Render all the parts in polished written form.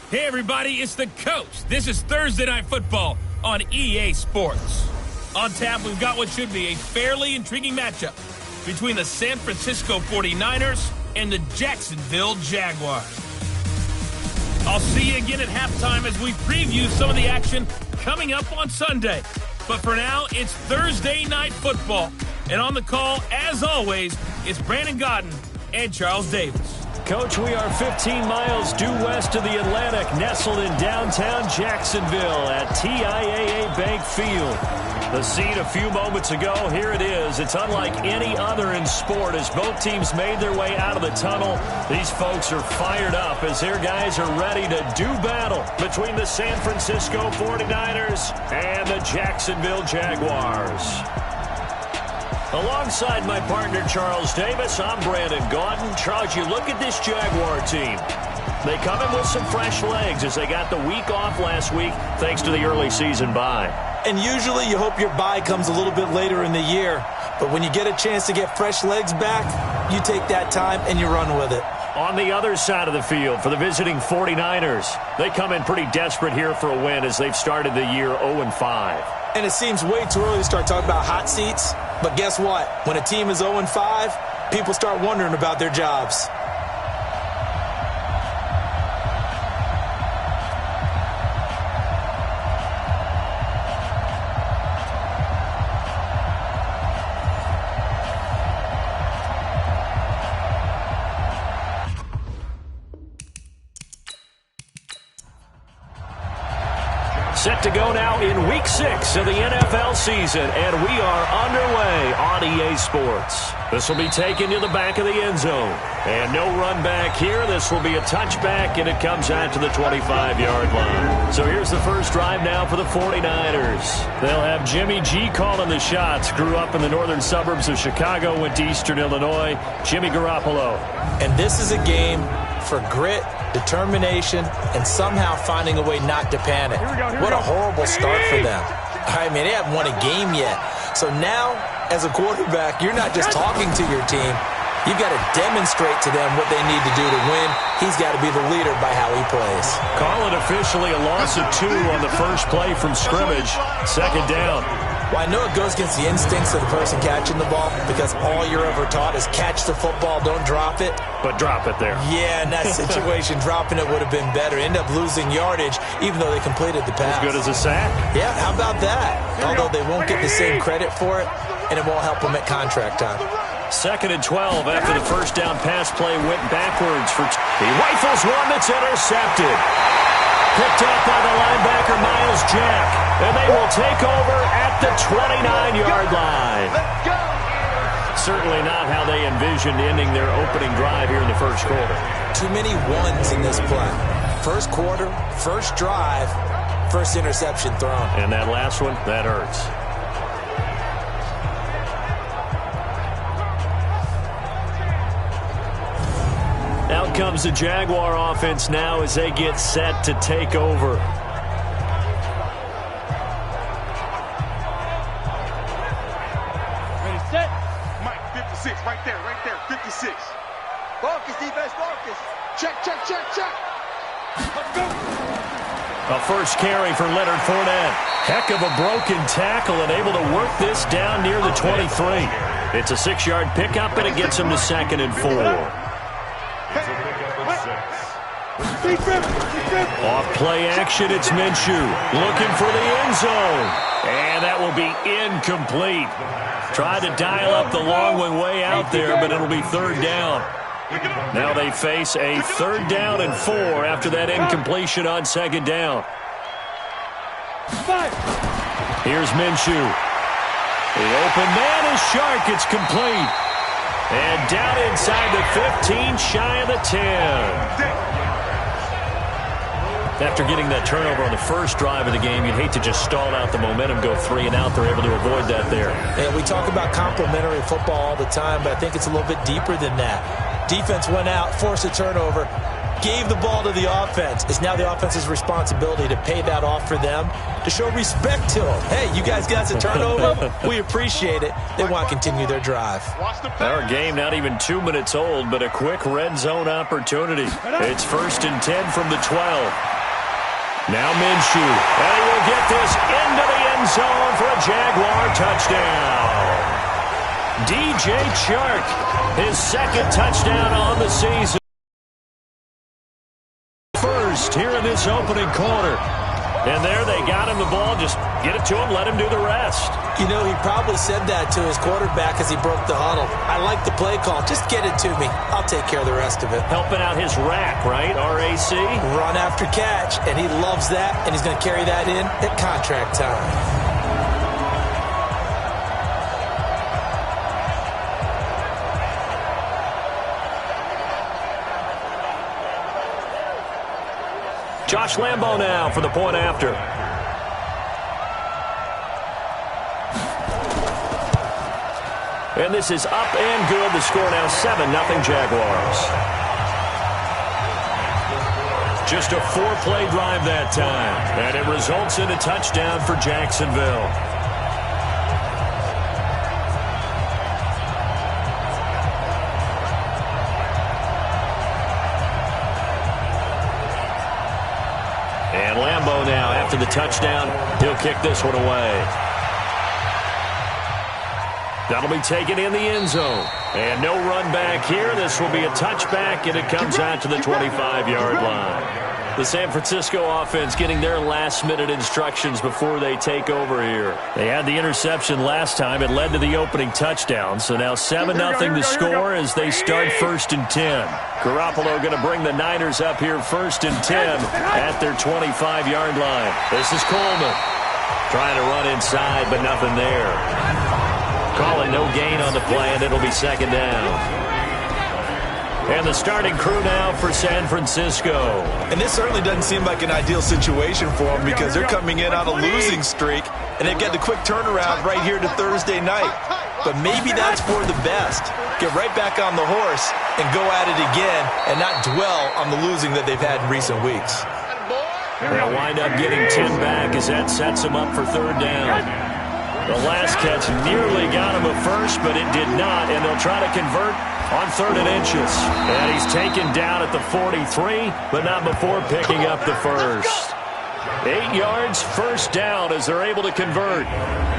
Hey everybody, it's the Coach. This is Thursday Night Football on EA Sports. On tap, we've got what should be a fairly intriguing matchup between the San Francisco 49ers and the Jacksonville Jaguars. I'll see you again at halftime as we preview some of the action coming up on Sunday. But for now, it's Thursday Night Football. And on the call, as always, it's Brandon Godden and Charles Davis. Coach, we are 15 miles due west of the Atlantic, nestled in downtown Jacksonville at TIAA Bank Field. The scene a few moments ago, here it is. It's unlike any other in sport as both teams made their way out of the tunnel. These folks are fired up as their guys are ready to do battle between the San Francisco 49ers and the Jacksonville Jaguars. Alongside my partner, Charles Davis, I'm Brandon Gaudin. Charles, you look at this Jaguar team. They come in with some fresh legs as they got the week off last week thanks to the early season bye. And usually you hope your bye comes a little bit later in the year. But when you get a chance to get fresh legs back, you take that time and you run with it. On the other side of the field for the visiting 49ers, they come in pretty desperate here for a win as they've started the year 0-5. And it seems way too early to start talking about hot seats. But guess what? When a team is 0-5, people start wondering about their jobs. Set to go now in Week 6 of the NFL season, and we are underway on EA Sports. This will be taken to the back of the end zone. And no run back here. This will be a touchback, and it comes out to the 25-yard line. So here's the first drive now for the 49ers. They'll have Jimmy G calling the shots. Grew up in the northern suburbs of Chicago, went to Eastern Illinois. Jimmy Garoppolo. And this is a game for grit, determination, and somehow finding a way not to panic. What a horrible start for them. I mean, they haven't won a game yet. So now, as a quarterback, you're not just talking to your team. You've got to demonstrate to them what they need to do to win. He's got to be the leader by how he plays. Call it officially a loss of 2 on the first play from scrimmage. Second down. Well, I know it goes against the instincts of the person catching the ball because all you're ever taught is catch the football, don't drop it. But drop it there. Yeah, in that situation, dropping it would have been better. End up losing yardage, even though they completed the pass. As good as a sack. Yeah, how about that? Although they won't get the same credit for it, and it won't help them at contract time. 2nd and 12 after the first down pass play went backwards. He rifles one that's intercepted. Picked up by the linebacker, Miles Jack. And they will take over at the 29-yard line. Certainly not how they envisioned ending their opening drive here in the first quarter. Too many ones in this play. First quarter, first drive, first interception thrown. And that last one, that hurts. Out comes the Jaguar offense now as they get set to take over. Ready, set. Mike, 56, right there, 56. Focus, defense, focus. Check. Let's go. A first carry for Leonard Fournette. Heck of a broken tackle and able to work this down near the 23. It's a 6-yard pickup, and it gets him to 2nd and 4. Off play action, it's Minshew. Looking for the end zone. And that will be incomplete. Tried to dial up the long one way out there, but it'll be 3rd down. Now they face a 3rd down and 4 after that incompletion on 2nd down. Here's Minshew. The open man is Shark. It's complete. And down inside the 15, shy of the 10. After getting that turnover on the first drive of the game, you'd hate to just stall out the momentum, go 3 and out. They're able to avoid that there. And we talk about complementary football all the time, but I think it's a little bit deeper than that. Defense went out, forced a turnover, gave the ball to the offense. It's now the offense's responsibility to pay that off for them, to show respect to them. Hey, you guys got a turnover? We appreciate it. They want to continue their drive. Our game not even 2 minutes old, but a quick red zone opportunity. It's 1st and 10 from the 12. Now Minshew, and he will get this into the end zone for a Jaguar touchdown. DJ Chark, his second touchdown on the season. First here in this opening quarter. And there they got him the ball. Just get it to him, let him do the rest. You know, he probably said that to his quarterback as he broke the huddle. I like the play call. Just get it to me. I'll take care of the rest of it. Helping out his rack, right? RAC? Run after catch, and he loves that, and he's going to carry that in at contract time. Josh Lambo now for the point after. And this is up and good. The score now 7-0 Jaguars. Just a 4-play drive that time. And it results in a touchdown for Jacksonville. And Lambo now, after the touchdown, he'll kick this one away. That'll be taken in the end zone. And no run back here. This will be a touchback, and it comes out to the 25-yard line. The San Francisco offense getting their last-minute instructions before they take over here. They had the interception last time. It led to the opening touchdown. So now 7-0 the score as they start 1st and 10. Garoppolo going to bring the Niners up here 1st and 10 at their 25-yard line. This is Coleman trying to run inside, but nothing there. Calling no gain on the play, and it'll be 2nd down. And the starting crew now for San Francisco. And this certainly doesn't seem like an ideal situation for them because they're coming in on a losing streak, and they've got the quick turnaround right here to Thursday night. But maybe that's for the best. Get right back on the horse and go at it again and not dwell on the losing that they've had in recent weeks. They'll wind up getting 10 back as that sets them up for 3rd down. The last catch nearly got him a first, but it did not, and they'll try to convert on 3rd and inches. And he's taken down at the 43, but not before picking up the first. 8 yards, 1st down as they're able to convert.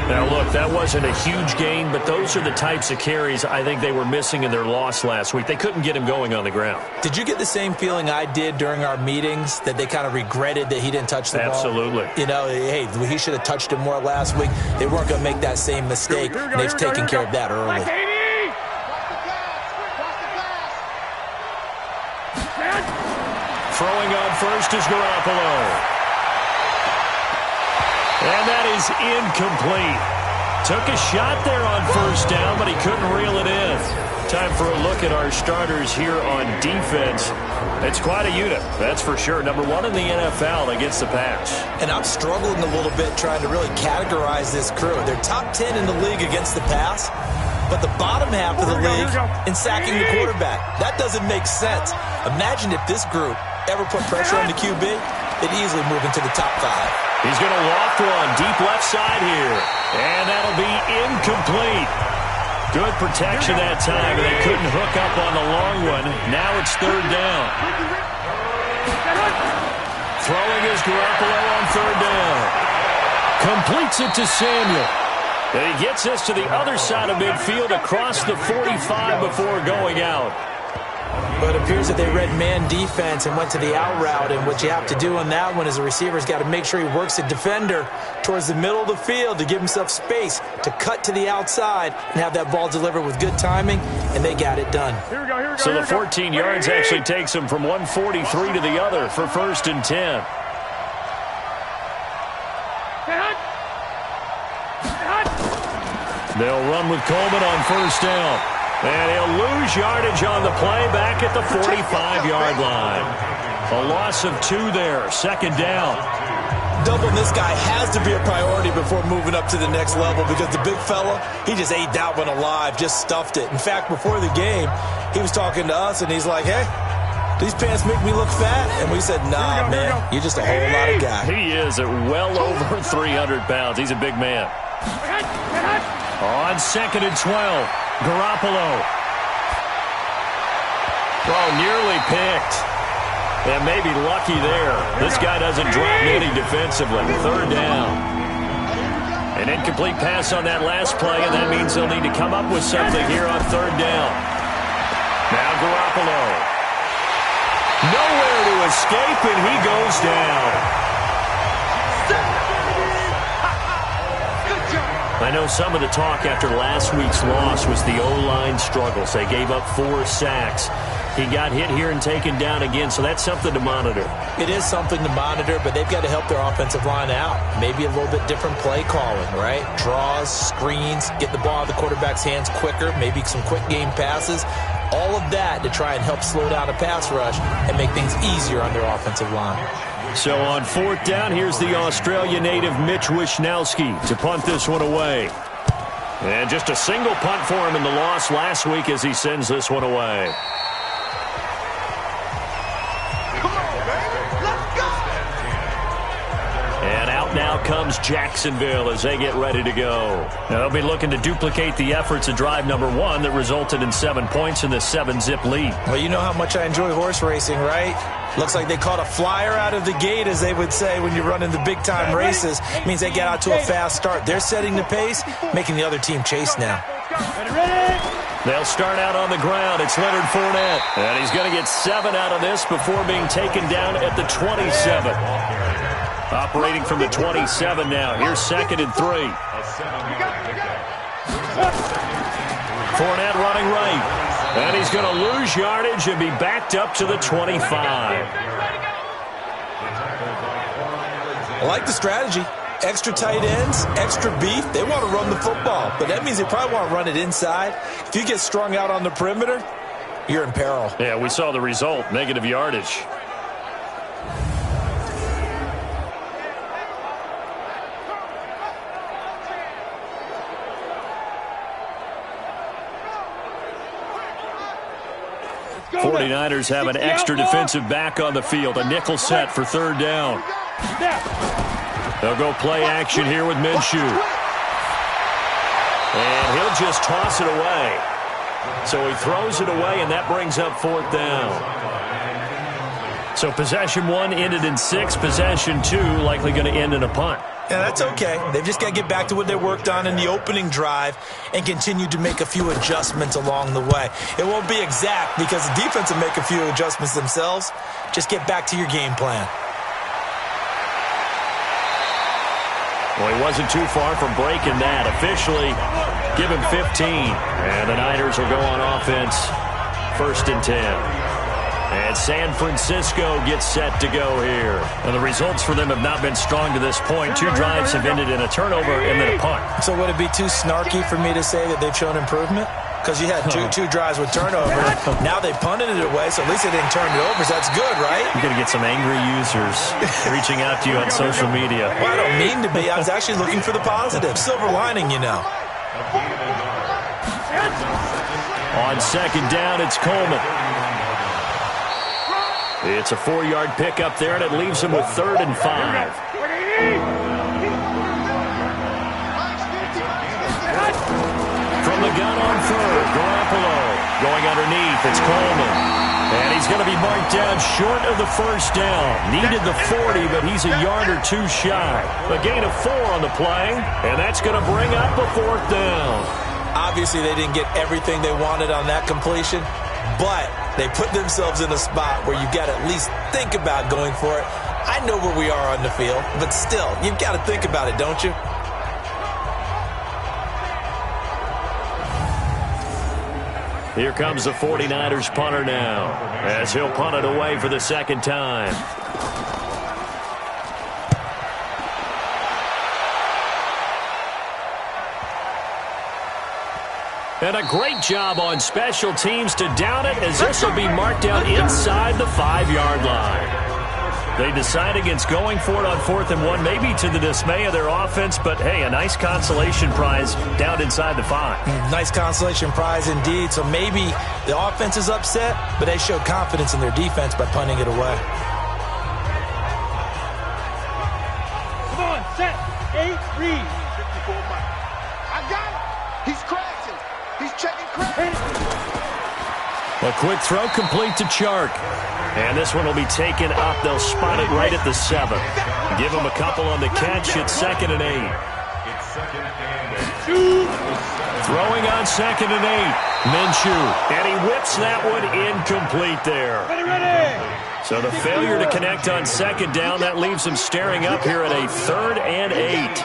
Now, look, that wasn't a huge gain, but those are the types of carries I think they were missing in their loss last week. They couldn't get him going on the ground. Did you get the same feeling I did during our meetings, that they kind of regretted that he didn't touch the ball? Absolutely. You know, hey, he should have touched it more last week. They weren't going to make that same mistake, and they've taken care of that early. Throwing on first is Garoppolo. And that is incomplete. Took a shot there on 1st down, but he couldn't reel it in. Time for a look at our starters here on defense. It's quite a unit, that's for sure. Number 1 in the NFL against the pass. And I'm struggling a little bit trying to really categorize this crew. They're top 10 in the league against the pass, but the bottom half of the league in sacking the quarterback. That doesn't make sense. Imagine if this group ever put pressure on the QB, they'd easily move into the top 5. He's going to loft one deep left side here. And that'll be incomplete. Good protection that time, and they couldn't hook up on the long one. Now it's 3rd down. Throwing is Garoppolo on 3rd down. Completes it to Samuel. And he gets this to the other side of midfield across the 45 before going out. But it appears that they read man defense and went to the out route. And what you have to do on that one is the receiver's got to make sure he works the defender towards the middle of the field to give himself space to cut to the outside and have that ball delivered with good timing, and they got it done. So the 14 yards actually takes them from 143 to the other for 1st and 10. They'll run with Coleman on 1st down. And he'll lose yardage on the play back at the 45-yard line. A loss of 2 there, 2nd down. Doubling this guy has to be a priority before moving up to the next level because the big fella, he just ate that one alive, just stuffed it. In fact, before the game, he was talking to us, and he's like, hey, these pants make me look fat. And we said, nah, man, you're just a whole lot of guy. He is at well over 300 pounds. He's a big man. On 2nd and 12. Garoppolo. Oh, nearly picked. And maybe lucky there. This guy doesn't drop many defensively. Third down. An incomplete pass on that last play, and that means they'll need to come up with something here on third down. Now Garoppolo. Nowhere to escape, and he goes down. I know some of the talk after last week's loss was the O-line struggles. They gave up 4 sacks. He got hit here and taken down again, so that's something to monitor. It is something to monitor, but they've got to help their offensive line out. Maybe a little bit different play calling, right? Draws, screens, get the ball out of the quarterback's hands quicker, maybe some quick game passes. All of that to try and help slow down a pass rush and make things easier on their offensive line. So on fourth down, here's the Australia native Mitch Wishnowsky to punt this one away. And just a single punt for him in the loss last week as he sends this one away. And out now comes Jacksonville as they get ready to go. Now they'll be looking to duplicate the efforts of drive number 1 that resulted in 7 points in this 7-zip lead. Well, you know how much I enjoy horse racing, right? Looks like they caught a flyer out of the gate, as they would say when you're running the big-time races. It means they get out to a fast start. They're setting the pace, making the other team chase now. They'll start out on the ground. It's Leonard Fournette. And he's going to get 7 out of this before being taken down at the 27. Operating from the 27 now. Here's 2nd and 3. Fournette running right. And he's going to lose yardage and be backed up to the 25. I like the strategy. Extra tight ends, extra beef. They want to run the football, but that means they probably want to run it inside. If you get strung out on the perimeter, you're in peril. Yeah, we saw the result, negative yardage. The 49ers have an extra defensive back on the field. A nickel set for third down. They'll go play action here with Minshew. And he'll just toss it away. So he throws it away, and that brings up fourth down. So possession 1 ended in 6. Possession 2 likely going to end in a punt. Yeah, that's okay. They've just got to get back to what they worked on in the opening drive and continue to make a few adjustments along the way. It won't be exact because the defense will make a few adjustments themselves. Just get back to your game plan. Well, he wasn't too far from breaking that. Officially, give him 15. And the Niners will go on offense. 1st and 10. And San Francisco gets set to go here. And the results for them have not been strong to this point. 2 drives have ended in a turnover and then a punt. So would it be too snarky for me to say that they've shown improvement? Because you had two drives with turnover. Now they punted it away, so at least they didn't turn it over. So that's good, right? You're going to get some angry users reaching out to you on social media. Well, I don't mean to be. I was actually looking for the positive. Silver lining, you know. On 2nd down, it's Coleman. It's a 4-yard pickup there, and it leaves him with 3rd and 5. From the gun on 3rd, Garoppolo going underneath. It's Coleman. And he's going to be marked down short of the 1st down. Needed the 40, but he's a yard or 2 shy. A gain of 4 on the play, and that's going to bring up a 4th down. Obviously, they didn't get everything they wanted on that completion, but they put themselves in a spot where you've got to at least think about going for it. I know where we are on the field, but still, you've got to think about it, don't you? Here comes the 49ers punter now, as he'll punt it away for the 2nd time. And a great job on special teams to down it, as this will be marked down inside the 5-yard line. They decide against going for it on 4th and 1, maybe to the dismay of their offense, but hey, a nice consolation prize down inside the 5. Nice consolation prize indeed. So maybe the offense is upset, but they showed confidence in their defense by punting it away. Come on, set, 8, read. 54 Mike. I got it. He's crashing. He's checking crash. A quick throw complete to Chark. And this one will be taken up. They'll spot it right at the 7. Give him a couple on the catch. It's 2nd and 8. Throwing on 2nd and 8. Minshew. And he whips that one incomplete there. So the failure to connect on 2nd down, that leaves him staring up here at a 3rd and 8.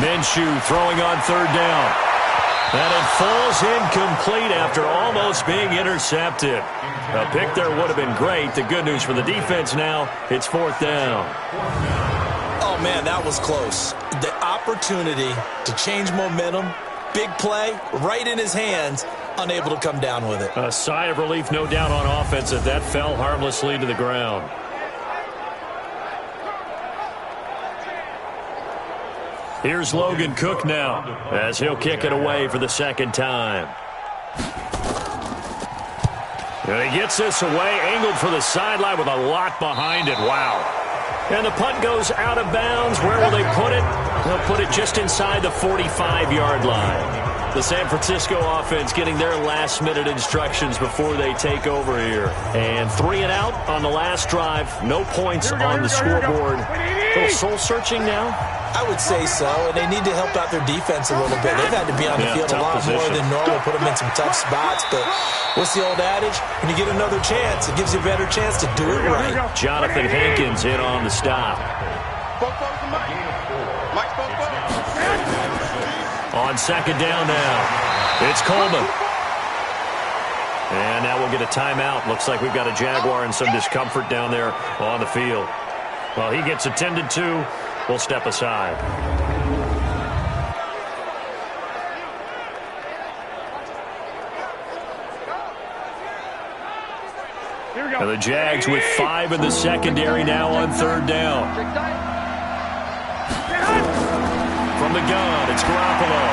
Minshew throwing on 3rd down. And it falls incomplete after almost being intercepted. A pick there would have been great. The good news for the defense now, it's 4th down. Oh, man, that was close. The opportunity to change momentum, big play, right in his hands, unable to come down with it. A sigh of relief, no doubt, on offense as that fell harmlessly to the ground. Here's Logan Cook now as he'll kick it away for the 2nd time. And he gets this away, angled for the sideline with a lot behind it. Wow. And the punt goes out of bounds. Where will they put it? They'll put it just inside the 45-yard line. The San Francisco offense getting their last-minute instructions before they take over here. And 3 and out on the last drive. No points on the scoreboard. A little soul-searching now? I would say so, and they need to help out their defense a little bit. They've had to be on the field a lot more than normal, put them in some tough spots. But what's the old adage? When you get another chance, it gives you a better chance to do it right. Jonathan Hankins in on the stop. On 2nd down now, it's Coleman. And now we'll get a timeout. Looks like we've got a Jaguar in some discomfort down there on the field. Well, he gets attended to. We'll step aside. And the Jags with 5 in the secondary now on 3rd down. From the gun, it's Garoppolo.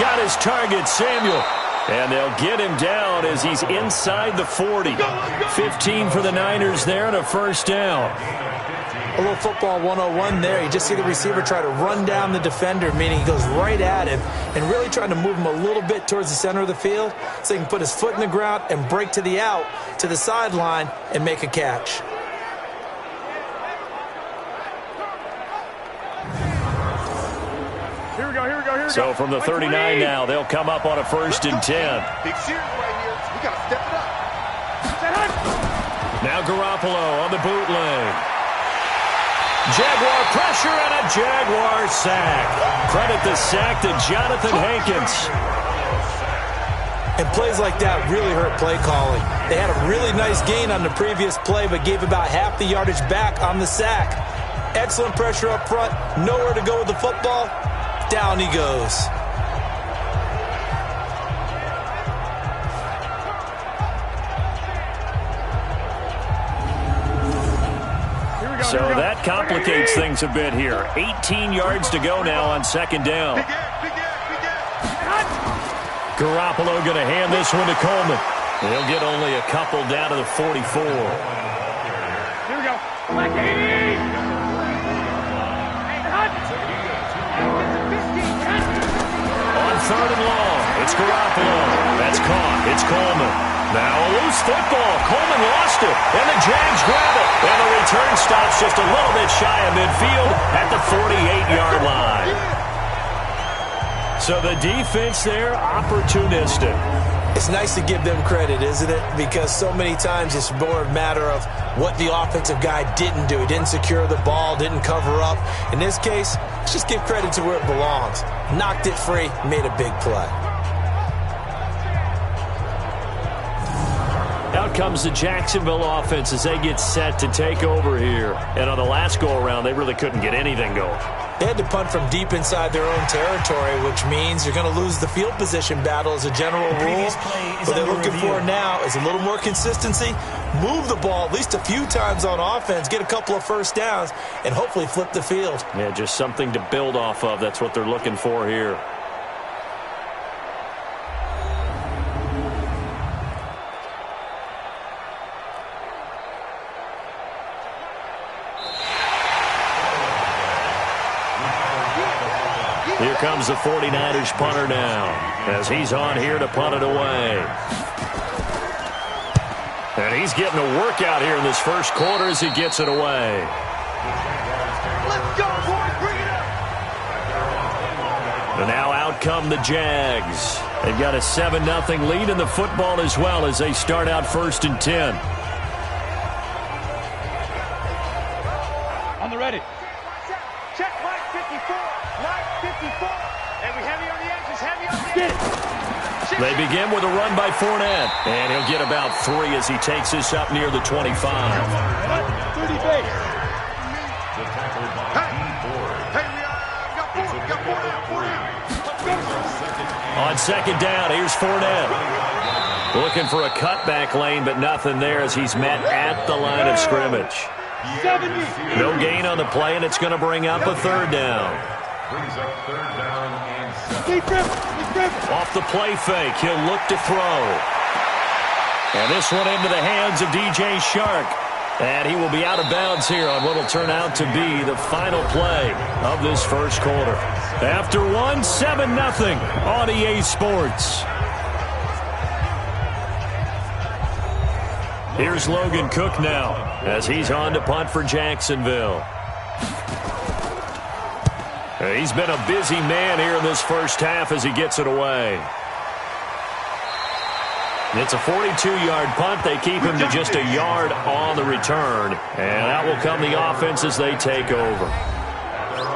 Got his target, Samuel. And they'll get him down as he's inside the 40. 15 for the Niners there and a 1st down. A little football 101 there. You just see the receiver try to run down the defender, meaning he goes right at him and really trying to move him a little bit towards the center of the field so he can put his foot in the ground and break to the out, to the sideline, and make a catch. Here we go. So from the 39 now, they'll come up on a 1st and 10. Big series right here. We got to step it up. Now Garoppolo on the bootleg. Jaguar pressure and a Jaguar sack. Credit the sack to Jonathan Hankins. And plays like that really hurt play calling. They had a really nice gain on the previous play, but gave about half the yardage back on the sack. Excellent pressure up front. Nowhere to go with the football. Down he goes. So that complicates things a bit here. 18 yards to go now on 2nd down. Garoppolo going to hand this one to Coleman. He'll get only a couple down to the 44. Here we go. On 3rd and long, it's Garoppolo. That's caught. It's Coleman. Now a loose football. Coleman lost it, and the Jags grab it. And the return stops just a little bit shy of midfield at the 48-yard line. So the defense there, opportunistic. It's nice to give them credit, isn't it? Because so many times it's more a matter of what the offensive guy didn't do. He didn't secure the ball, didn't cover up. In this case, let's just give credit to where it belongs. Knocked it free, made a big play. Out comes the Jacksonville offense as they get set to take over here. And on the last go-around, they really couldn't get anything going. They had to punt from deep inside their own territory, which means you're going to lose the field position battle as a general rule. What they're looking for now is a little more consistency, move the ball at least a few times on offense, get a couple of 1st downs, and hopefully flip the field. Yeah, just something to build off of. That's what they're looking for here. Here comes the 49ers punter now as he's on here to punt it away. And he's getting a workout here in this first quarter as he gets it away. Let's go, boys. Bring it up. And now out come the Jags. They've got a 7-0 lead in the football as well as they start out 1st and 10. On the ready. Check Mike 54. Mike 54. And we heavy on the edges. Heavy on the edges. They begin with a run by Fournette. And he'll get about 3 as he takes this up near the 25. 30 base. Hey, we got 4 down. On 2nd down, here's Fournette. Looking for a cutback lane, but nothing there as he's met at the line of scrimmage. 70. No gain on the play, and it's going to bring up a 3rd down. Off the play fake, he'll look to throw. And this one into the hands of DJ Shark. And he will be out of bounds here on what will turn out to be the final play of this first quarter. After 7-0 on EA Sports. Here's Logan Cook now as he's on to punt for Jacksonville. He's been a busy man here in this first half as he gets it away. It's a 42-yard punt. They keep him to just a yard on the return. And out will come the offense as they take over.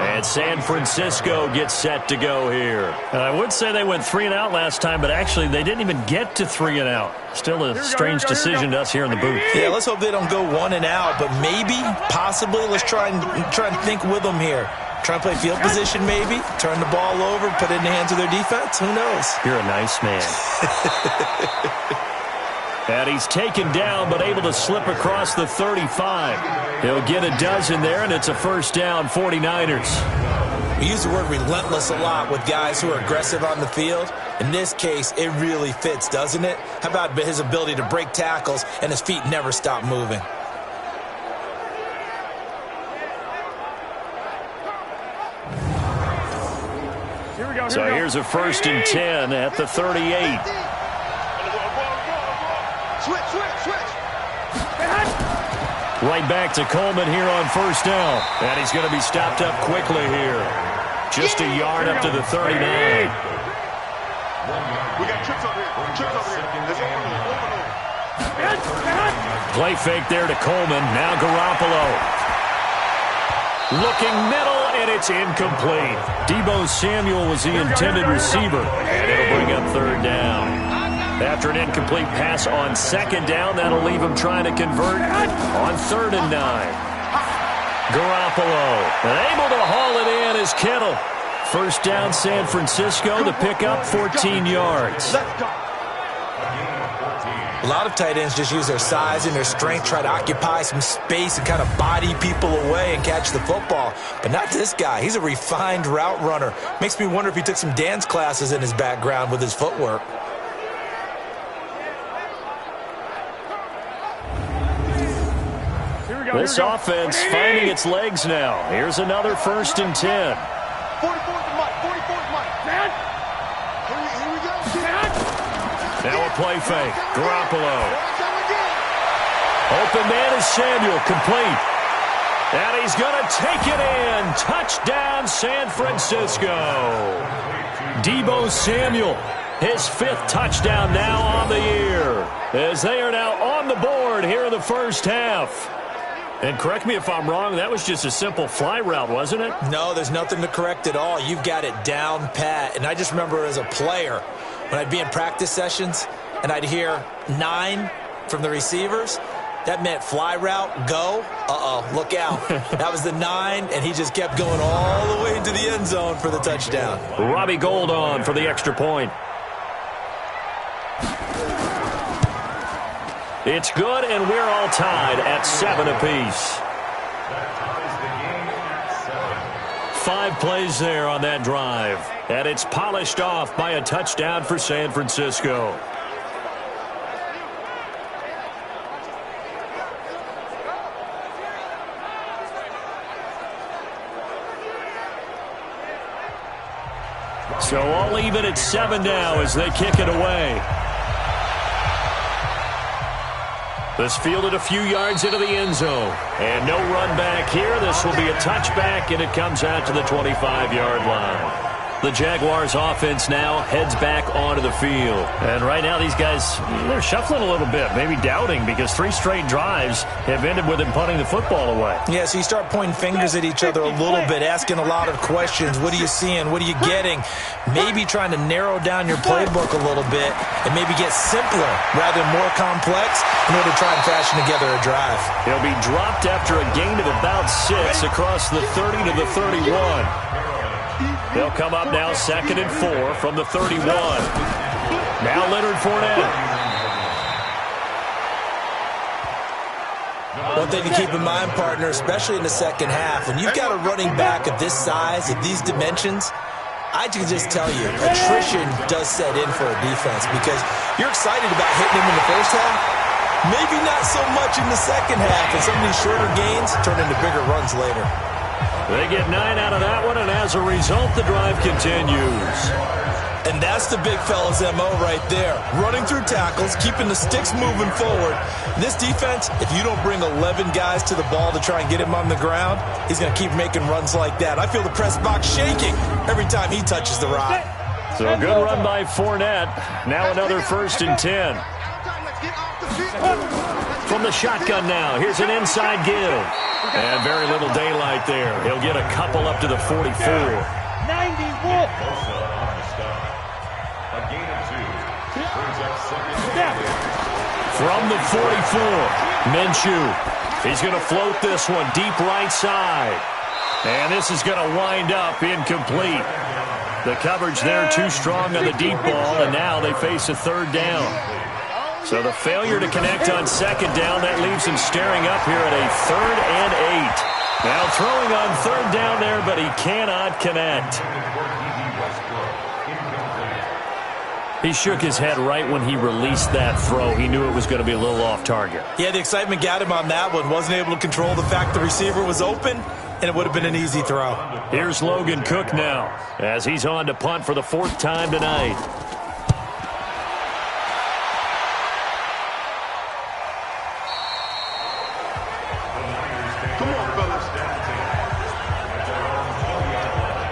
And San Francisco gets set to go here. I would say they went 3 and out last time, but actually they didn't even get to 3 and out. Still a strange decision to us here in the booth. Yeah, let's hope they don't go 1 and out, but maybe, possibly, let's try and think with them here. Try and play field position maybe, turn the ball over, put it in the hands of their defense. Who knows? You're a nice man. And he's taken down but able to slip across the 35. He'll get a dozen there, and it's a 1st down, 49ers. We use the word relentless a lot with guys who are aggressive on the field. In this case, it really fits, doesn't it? How about his ability to break tackles and his feet never stop moving? So here's a 1st and 10 at the 38. Switch. Right back to Coleman here on 1st down. And he's going to be stopped up quickly here. Just a yard up to the 39. We got trips over here. Play fake there to Coleman. Now Garoppolo. Looking middle, and it's incomplete. Deebo Samuel was the intended receiver. And it'll bring up 3rd down. After an incomplete pass on 2nd down, that'll leave him trying to convert on 3rd and 9. Garoppolo able to haul it in as Kittle. 1st down San Francisco to pick up 14 yards. A lot of tight ends just use their size and their strength, try to occupy some space and kind of body people away and catch the football. But not this guy. He's a refined route runner. Makes me wonder if he took some dance classes in his background with his footwork. This offense finding its legs now. Here's another 1st and 10. 44's Mike. Man. Here we go. Now a play fake. Garoppolo. Open man is Samuel. Complete. And he's going to take it in. Touchdown, San Francisco. Deebo Samuel, his 5th touchdown now on the year, as they are now on the board here in the first half. And correct me if I'm wrong, that was just a simple fly route, wasn't it? No, there's nothing to correct at all. You've got it down pat. And I just remember as a player, when I'd be in practice sessions and I'd hear 9 from the receivers, that meant fly route, go, look out. That was the 9, and he just kept going all the way into the end zone for the touchdown. Robbie Gould on for the extra point. It's good, and we're all tied at 7 apiece. 5 plays there on that drive, and it's polished off by a touchdown for San Francisco. So all even at 7 now as they kick it away. This fielded a few yards into the end zone. And no run back here. This will be a touchback, and it comes out to the 25-yard line. The Jaguars offense now heads back onto the field. And right now these guys, they're shuffling a little bit, maybe doubting, because 3 straight drives have ended with them punting the football away. Yeah, so you start pointing fingers at each other a little bit, asking a lot of questions. What are you seeing? What are you getting? Maybe trying to narrow down your playbook a little bit and maybe get simpler rather than more complex in order to try and fashion together a drive. He'll be dropped after a gain of about 6 across the 30 to the 31. They'll come up now 2nd and 4 from the 31. Now Leonard Fournette. One thing to keep in mind, partner, especially in the second half, when you've got a running back of this size, of these dimensions, I can just tell you, attrition does set in for a defense because you're excited about hitting him in the first half. Maybe not so much in the second half, and some of these shorter gains turn into bigger runs later. They get 9 out of that one, and as a result, the drive continues. And that's the big fella's MO right there. Running through tackles, keeping the sticks moving forward. This defense, if you don't bring 11 guys to the ball to try and get him on the ground, he's going to keep making runs like that. I feel the press box shaking every time he touches the rock. So a good run by Fournette. Now another 1st and 10. From the shotgun now, here's an inside give. And very little daylight there. He'll get a couple up to the 44. 91. From the 44, Minshew. He's going to float this one deep right side. And this is going to wind up incomplete. The coverage there too strong on the deep ball, and now they face a 3rd down. So the failure to connect on 2nd down, that leaves him staring up here at a 3rd and 8. Now throwing on 3rd down there, but he cannot connect. He shook his head right when he released that throw. He knew it was going to be a little off target. Yeah, the excitement got him on that one. Wasn't able to control the fact the receiver was open, and it would have been an easy throw. Here's Logan Cook now as he's on to punt for the 4th time tonight.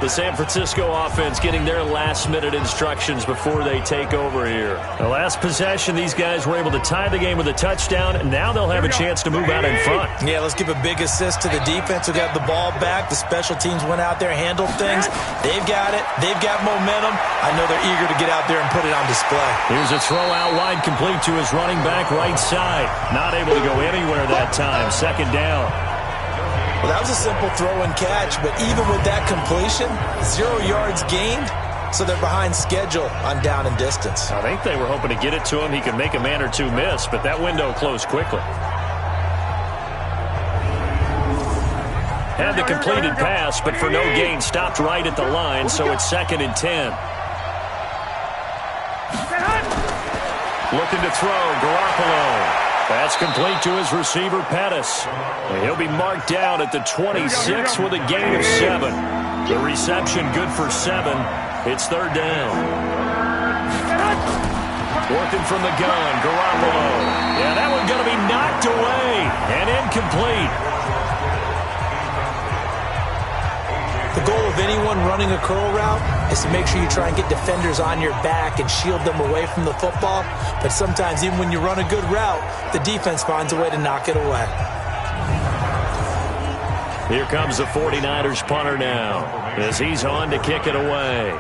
The San Francisco offense getting their last-minute instructions before they take over here. The last possession, these guys were able to tie the game with a touchdown, and now they'll have a chance to move out in front. Yeah, let's give a big assist to the defense who got the ball back. The special teams went out there, handled things. They've got it. They've got momentum. I know they're eager to get out there and put it on display. Here's a throw out wide, complete to his running back right side. Not able to go anywhere that time. 2nd down. Well, that was a simple throw and catch, but even with that completion, 0 yards gained, so they're behind schedule on down and distance. I think they were hoping to get it to him. He could make a man or two miss, but that window closed quickly. Had the completed pass, but for no gain, stopped right at the line, so it's 2nd and 10. Looking to throw, Garoppolo. That's complete to his receiver, Pettis. And he'll be marked down at the 26 with a gain of 7. The reception good for 7. It's 3rd down. Working from the gun, Garoppolo. Yeah, that one's going to be knocked away and incomplete. The goal of anyone running a curl route is to make sure you try and get defenders on your back and shield them away from the football. But sometimes even when you run a good route, the defense finds a way to knock it away. Here comes the 49ers punter now as he's on to kick it away.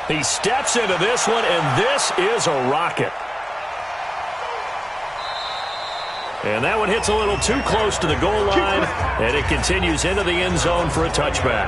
He steps into this one, and this is a rocket. And that one hits a little too close to the goal line, and it continues into the end zone for a touchback.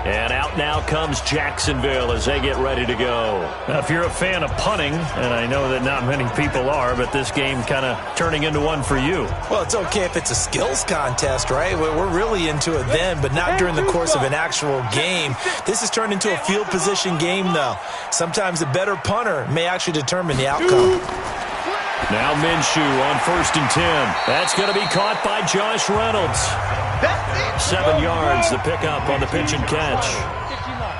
And out now comes Jacksonville as they get ready to go. Now, if you're a fan of punting, and I know that not many people are, but this game kind of turning into one for you. Well, it's okay if it's a skills contest, right? We're really into it then, but not during the course of an actual game. This has turned into a field position game, though. Sometimes a better punter may actually determine the outcome. Now Minshew on 1st and 10. That's going to be caught by Josh Reynolds. 7 yards, the pickup on the pitch and catch.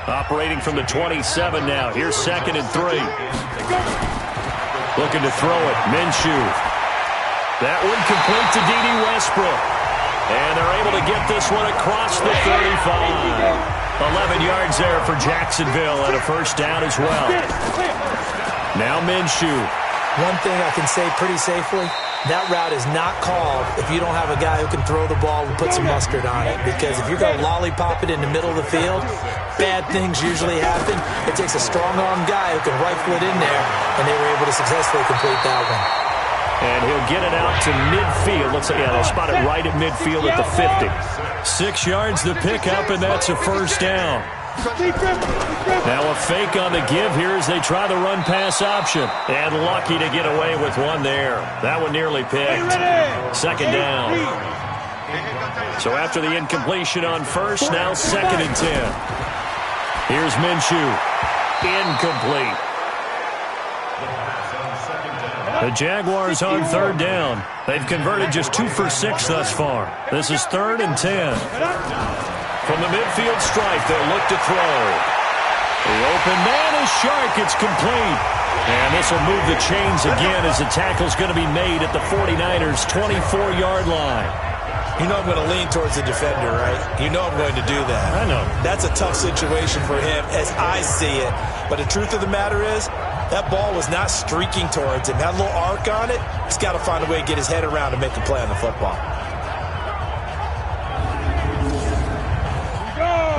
Operating from the 27 now. Here's 2nd and 3. Looking to throw it. Minshew. That one complete to D.D. Westbrook. And they're able to get this one across the 35. 11 yards there for Jacksonville and a first down as well. Now Minshew. One thing I can say pretty safely, that route is not called if you don't have a guy who can throw the ball and put some mustard on it. Because if you're going to lollipop it in the middle of the field, bad things usually happen. It takes a strong-armed guy who can rifle it in there, and they were able to successfully complete that one. And he'll get it out to midfield. Looks like, yeah, they'll spot it right at midfield at the 50. 6 yards the pickup, and that's a first down. Now a fake on the give here as they try the run-pass option. And lucky to get away with one there. That one nearly picked. Second down. So after the incompletion on first, now 2nd and 10. Here's Minshew. Incomplete. The Jaguars on 3rd down. They've converted just 2 for 6 thus far. This is 3rd and 10. From the midfield stripe, they'll look to throw. The open man is Shark. It's complete. And this will move the chains again as the tackle's going to be made at the 49ers' 24-yard line. You know I'm going to lean towards the defender, right? You know I'm going to do that. I know. That's a tough situation for him as I see it. But the truth of the matter is, that ball was not streaking towards him. Had a little arc on it. He's got to find a way to get his head around and make a play on the football.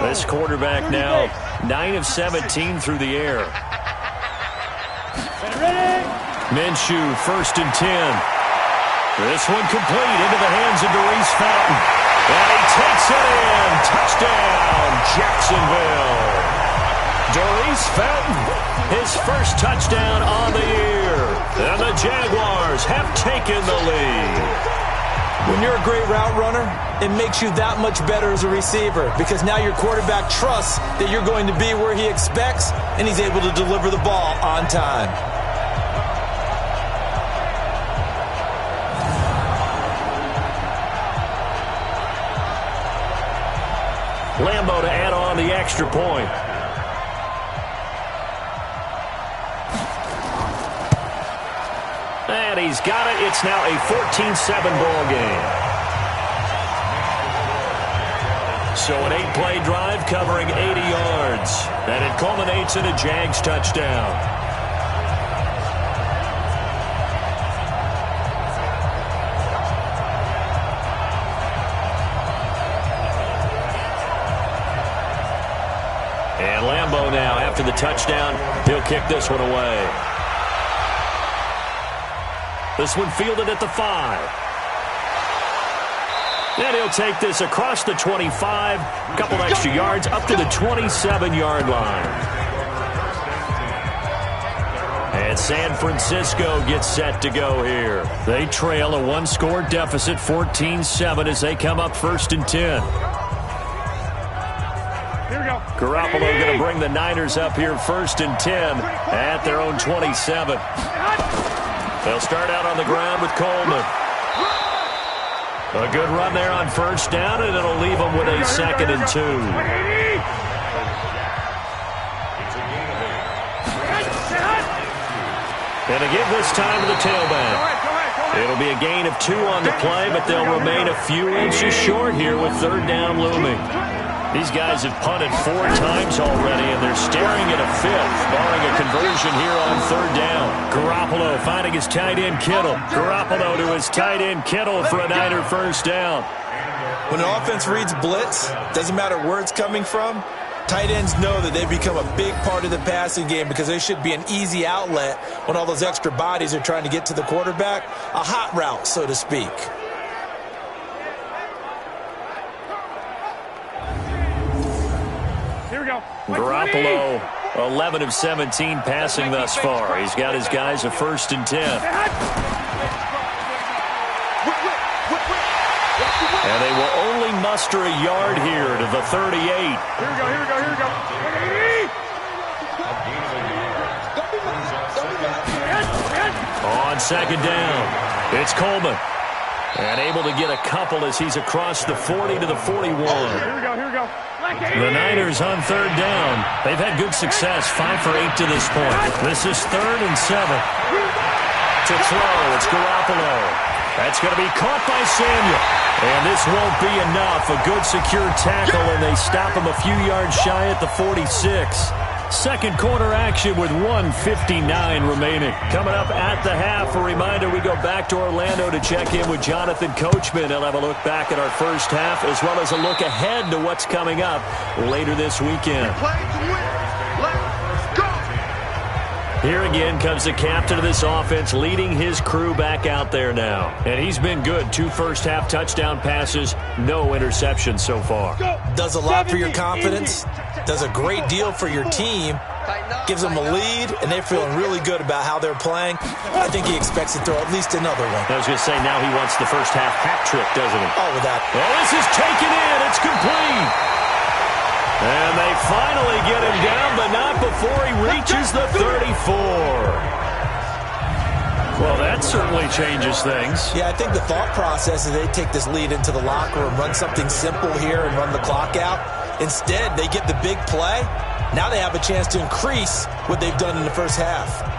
This quarterback now 9 of 17 through the air. Minshew, 1st and 10. This one complete into the hands of Darius Fountain. And he takes it in. Touchdown, Jacksonville. Darius Fountain, his first touchdown on the year. And the Jaguars have taken the lead. When you're a great route runner, it makes you that much better as a receiver because now your quarterback trusts that you're going to be where he expects, and he's able to deliver the ball on time. Lambo to add on the extra point. And he's got it. It's now a 14-7 ball game. So an 8-play drive covering 80 yards. And it culminates in a Jags touchdown. And Lambo now, after the touchdown, he'll kick this one away. This one fielded at the 5. And he'll take this across the 25. A couple extra yards up to the 27-yard line. And San Francisco gets set to go here. They trail a one-score deficit, 14-7, as they come up 1st and 10. Garoppolo going to bring the Niners up here 1st and 10 at their own 27. They'll start out on the ground with Coleman. A good run there on 1st down, and it'll leave them with a 2nd and 2. And to give this time to the tailback. It'll be a gain of 2 on the play, but they'll remain a few inches short here with 3rd down looming. These guys have punted 4 times already, and they're staring at a 5th, barring a conversion here on 3rd down. Garoppolo finding his tight end Kittle. Garoppolo to his tight end Kittle for a Niner 1st down. When an offense reads blitz, doesn't matter where it's coming from, tight ends know that they become a big part of the passing game because they should be an easy outlet when all those extra bodies are trying to get to the quarterback. A hot route, so to speak. Garoppolo, 11 of 17 passing thus far. He's got his guys a 1st and 10. And they will only muster a yard here to the 38. Here we go. On 2nd down, it's Coleman. And able to get a couple as he's across the 40 to the 41. Here we go. The Niners on 3rd down. They've had good success, 5 for 8 to this point. This is 3rd and 7. to throw. It's Garoppolo. That's going to be caught by Samuel. And this won't be enough. A good secure tackle, and they stop him a few yards shy at the 46. Second quarter action with 1:59 remaining. Coming up at the half, a reminder we go back to Orlando to check in with Jonathan Coachman. He'll have a look back at our first half as well as a look ahead to what's coming up later this weekend. Here again comes the captain of this offense leading his crew back out there now. And he's been good. 2 first-half touchdown passes, no interceptions so far. Does a lot for your confidence, does a great deal for your team, gives them a lead, and they're feeling really good about how they're playing. I think he expects to throw at least another one. I was going to say, now he wants the first-half hat trick, doesn't he? Oh, without. Well, this is taken in. It's complete. And they finally get him down, but not before he reaches the 34. Well, that certainly changes things. Yeah, I think the thought process is they take this lead into the locker room, run something simple here and run the clock out. Instead, they get the big play. Now they have a chance to increase what they've done in the first half.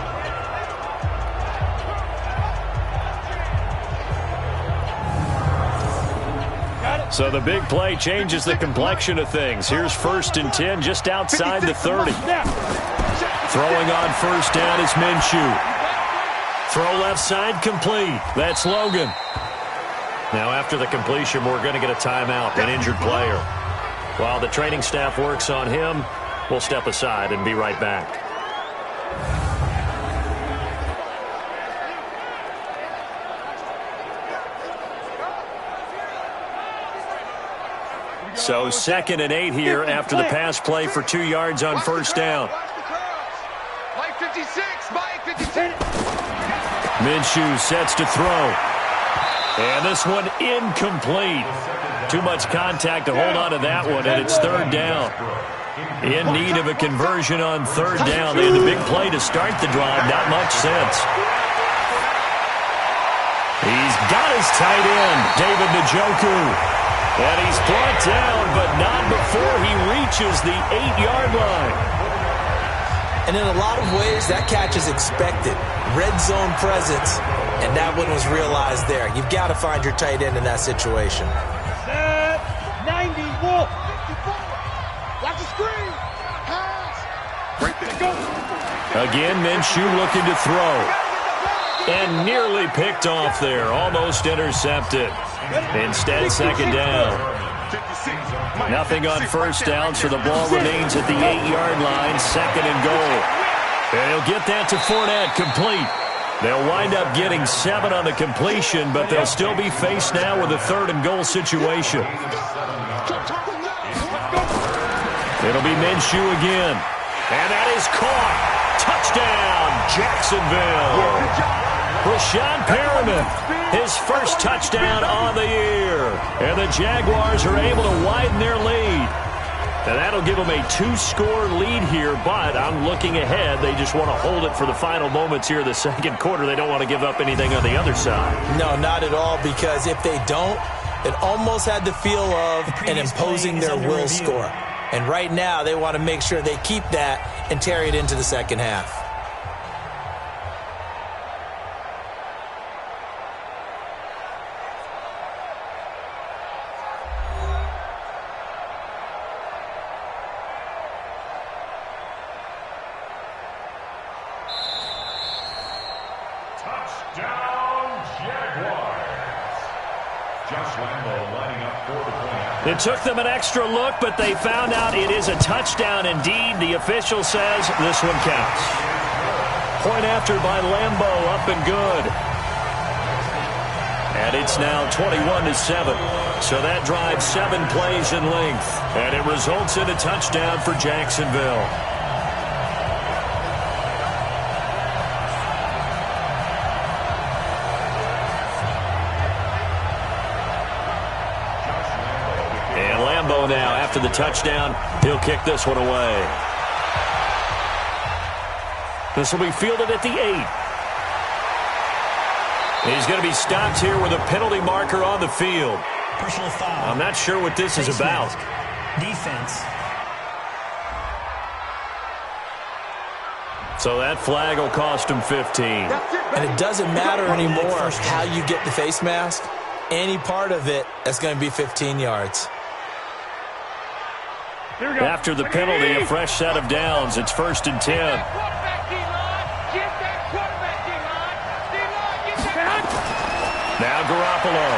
So the big play changes the complexion of things. Here's 1st and 10 just outside the 30. Throwing on first down is Minshew. Throw left side complete. That's Logan. Now after the completion, we're going to get a timeout, an injured player. While the training staff works on him, we'll step aside and be right back. So 2nd and 8 here after the pass play for 2 yards on first down. Mike 56, Mike 56. Minshew sets to throw. And this one incomplete. Too much contact to hold on to that one, and it's 3rd down. In need of a conversion on 3rd down. They had the big play to start the drive. Not much sense. He's got his tight end, David Njoku. And he's brought down, but not before he reaches the 8-yard line. And in a lot of ways, that catch is expected. Red zone presence, and that one was realized there. You've got to find your tight end in that situation. 90 Wolf. Watch the screen. Pass. Right there. Go. Again, Minshew looking to throw. And nearly picked off there. Almost intercepted. Instead, 2nd down. Nothing on first down, so the ball remains at the 8-yard line. 2nd and goal. And he'll get that to Fournette, complete. They'll wind up getting 7 on the completion, but they'll still be faced now with a 3rd and goal situation. It'll be Minshew again. And that is caught. Touchdown, Jacksonville. Rashad Perriman, his first touchdown on the year. And the Jaguars are able to widen their lead. And that'll give them a 2-score lead here, but I'm looking ahead. They just want to hold it for the final moments here in the 2nd quarter. They don't want to give up anything on the other side. No, not at all, because if they don't, it almost had the feel of an imposing their will score. And right now, they want to make sure they keep that and carry it into the 2nd half. It took them an extra look, but they found out it is a touchdown indeed. The official says this one counts. Point after by Lambo, up and good. And it's now 21-7. So that drives 7 plays in length. And it results in a touchdown for Jacksonville. Now, after the touchdown, he'll kick this one away. This will be fielded at the 8. He's going to be stopped here with a penalty marker on the field. Personal foul. I'm not sure what this is about. Defense. So that flag will cost him 15. And it doesn't matter anymore how you get the face mask. Any part of it, that's going to be 15 yards. After the penalty, a fresh set of downs. It's 1st and 10. Now Garoppolo.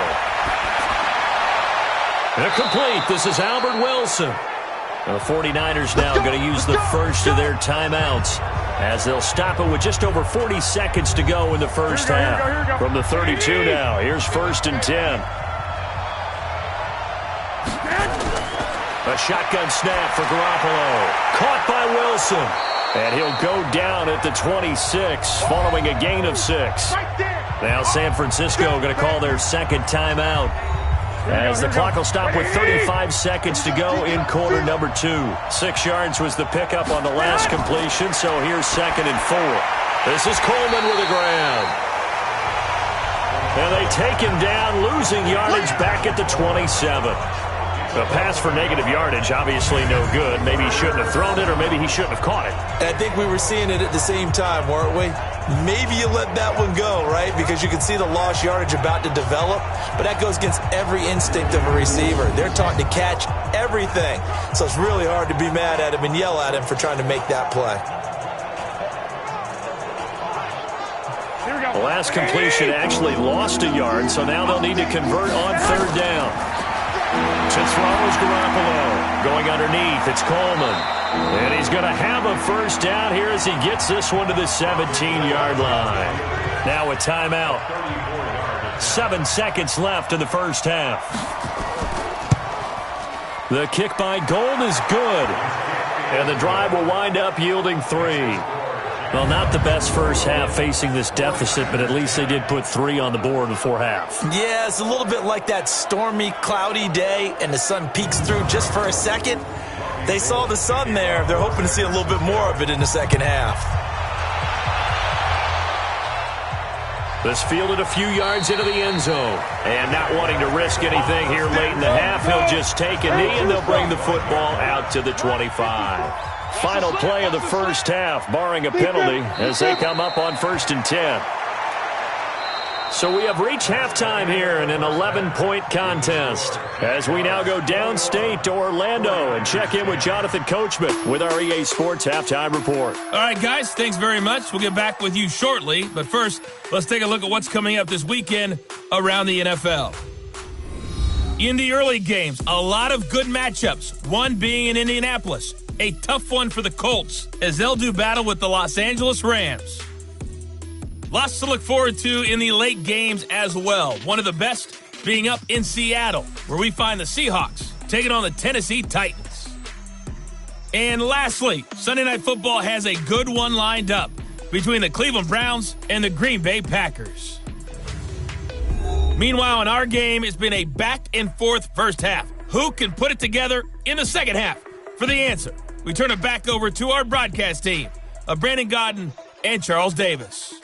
Incomplete. This is Albert Wilson. The 49ers now going to use the first of their timeouts as they'll stop it with just over 40 seconds to go in the first half. From the 32 now, here's 1st and 10. A shotgun snap for Garoppolo. Caught by Wilson. And he'll go down at the 26 following a gain of 6. Now San Francisco going to call their second timeout as the clock will stop with 35 seconds to go in quarter number 2. 6 yards was the pickup on the last completion, so here's 2nd and 4. This is Coleman with a grab. And they take him down, losing yardage back at the 27. A pass for negative yardage, obviously no good. Maybe he shouldn't have thrown it, or maybe he shouldn't have caught it. And I think we were seeing it at the same time, weren't we? Maybe you let that one go, right? Because you can see the lost yardage about to develop. But that goes against every instinct of a receiver. They're taught to catch everything. So it's really hard to be mad at him and yell at him for trying to make that play. The last completion actually lost a yard, so now they'll need to convert on 3rd down. To throw is Garoppolo. Going underneath, it's Coleman. And he's going to have a first down here as he gets this one to the 17-yard line. Now a timeout. 7 seconds left in the first half. The kick by Gold is good. And the drive will wind up yielding 3. Well, not the best first half facing this deficit, but at least they did put 3 on the board before half. Yeah, it's a little bit like that stormy, cloudy day, and the sun peeks through just for a second. They saw the sun there. They're hoping to see a little bit more of it in the second half. This fielded a few yards into the end zone. And not wanting to risk anything here late in the half, he'll just take a knee, and they'll bring the football out to the 25. Final play of the first half, barring a penalty, as they come up on 1st and 10. So we have reached halftime here in an 11-point contest as we now go downstate to Orlando and check in with Jonathan Coachman with our EA Sports Halftime Report. All right, guys, thanks very much. We'll get back with you shortly. But first, let's take a look at what's coming up this weekend around the NFL. In the early games, a lot of good matchups, one being in Indianapolis. A tough one for the Colts as they'll do battle with the Los Angeles Rams. Lots to look forward to in the late games as well. One of the best being up in Seattle, where we find the Seahawks taking on the Tennessee Titans. And lastly, Sunday Night Football has a good one lined up between the Cleveland Browns and the Green Bay Packers. Meanwhile, in our game, it's been a back-and-forth first half. Who can put it together in the second half? For the answer, we turn it back over to our broadcast team of Brandon Godden and Charles Davis.